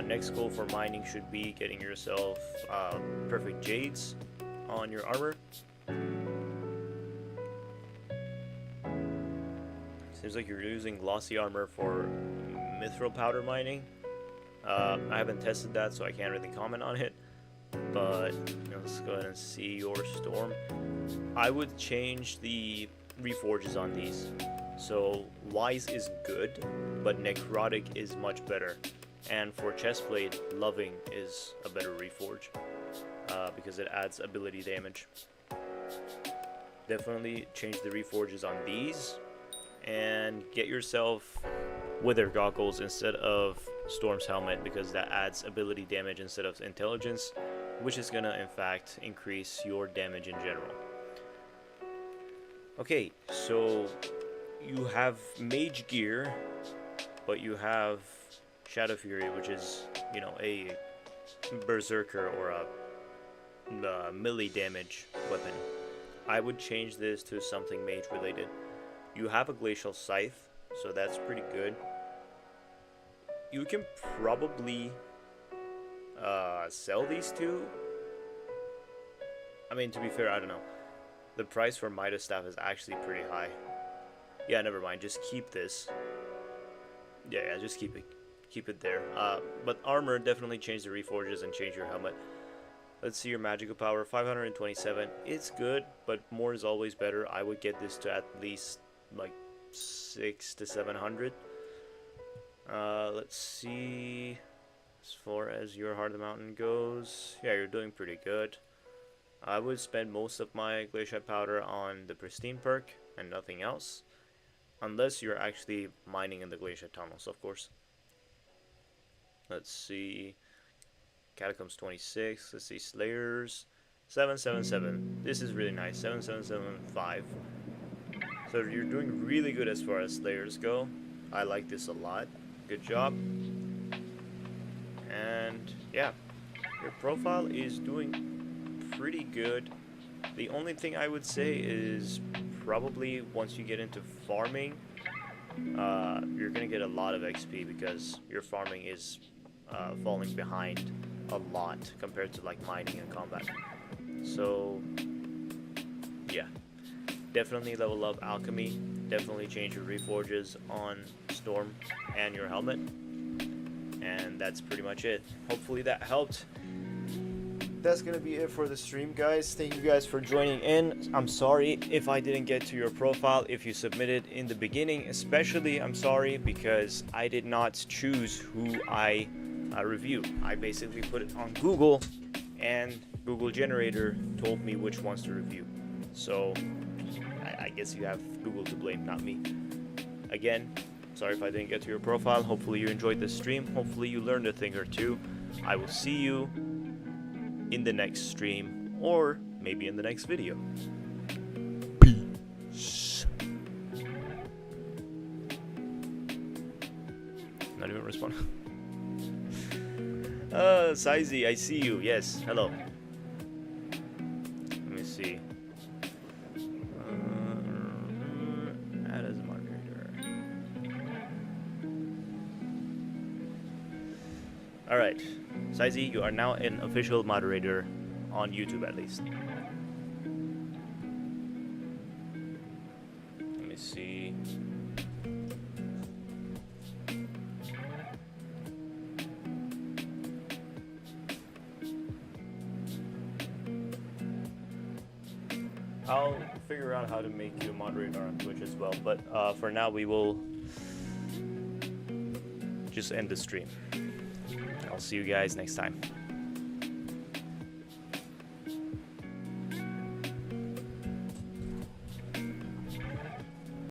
Next goal for mining should be getting yourself perfect jades on your armor. Seems like you're using glossy armor for mithril powder mining. I haven't tested that, so I can't really comment on it. but let's go ahead and see your storm. I would change the reforges on these. So Wise is good, but Necrotic is much better. And for Chestplate, Loving is a better reforge because it adds ability damage. Definitely change the reforges on these and get yourself Wither Goggles instead of Storm's Helmet because that adds ability damage instead of intelligence, which is gonna in fact increase your damage in general. Okay, so you have Mage Gear, but you have Shadow Fury, which is, you know, a Berserker or a melee damage weapon. I would change this to something mage related. You have a Glacial Scythe, so that's pretty good. You can probably sell these two. I mean, to be fair, I don't know. The price for Midas Staff is actually pretty high. Yeah, never mind. Just keep this. Yeah, just keep it. Keep it there. But armor, definitely change the reforges and change your helmet. Let's see your magical power. 527. It's good, but more is always better. I would get this to at least like 600 to 700. Let's see. As far as your Heart of the Mountain goes, yeah, you're doing pretty good. I would spend most of my Glacial Powder on the Pristine perk and nothing else. Unless you're actually mining in the Glacial Tunnels, of course. Let's see. Catacombs 26. Let's see. Slayers 777. This is really nice. 7775. So you're doing really good as far as Slayers go. I like this a lot. Good job. And yeah, your profile is doing pretty good. The only thing I would say is probably once you get into farming, you're gonna get a lot of XP because your farming is falling behind a lot compared to like mining and combat. So yeah, definitely level up Alchemy, definitely change your reforges on Storm and your helmet, and that's pretty much it. Hopefully that helped. That's gonna be it for the stream, guys. Thank you guys for joining in. I'm sorry if I didn't get to your profile if you submitted in the beginning, especially I'm sorry because I did not choose who I review. I basically put it on Google and Google Generator told me which ones to review. So I guess you have Google to blame, not me. Again, sorry if I didn't get to your profile. Hopefully you enjoyed this stream. Hopefully you learned a thing or two. I will see you in the next stream or maybe in the next video. Peace. Not even responding. Saizi, I see you. Yes, hello. Let me see. Add as a moderator. Alright. Saizi, you are now an official moderator on YouTube at least. Let me see. I'll figure out how to make you a moderator on Twitch as well, but for now we will just end the stream. I'll see you guys next time.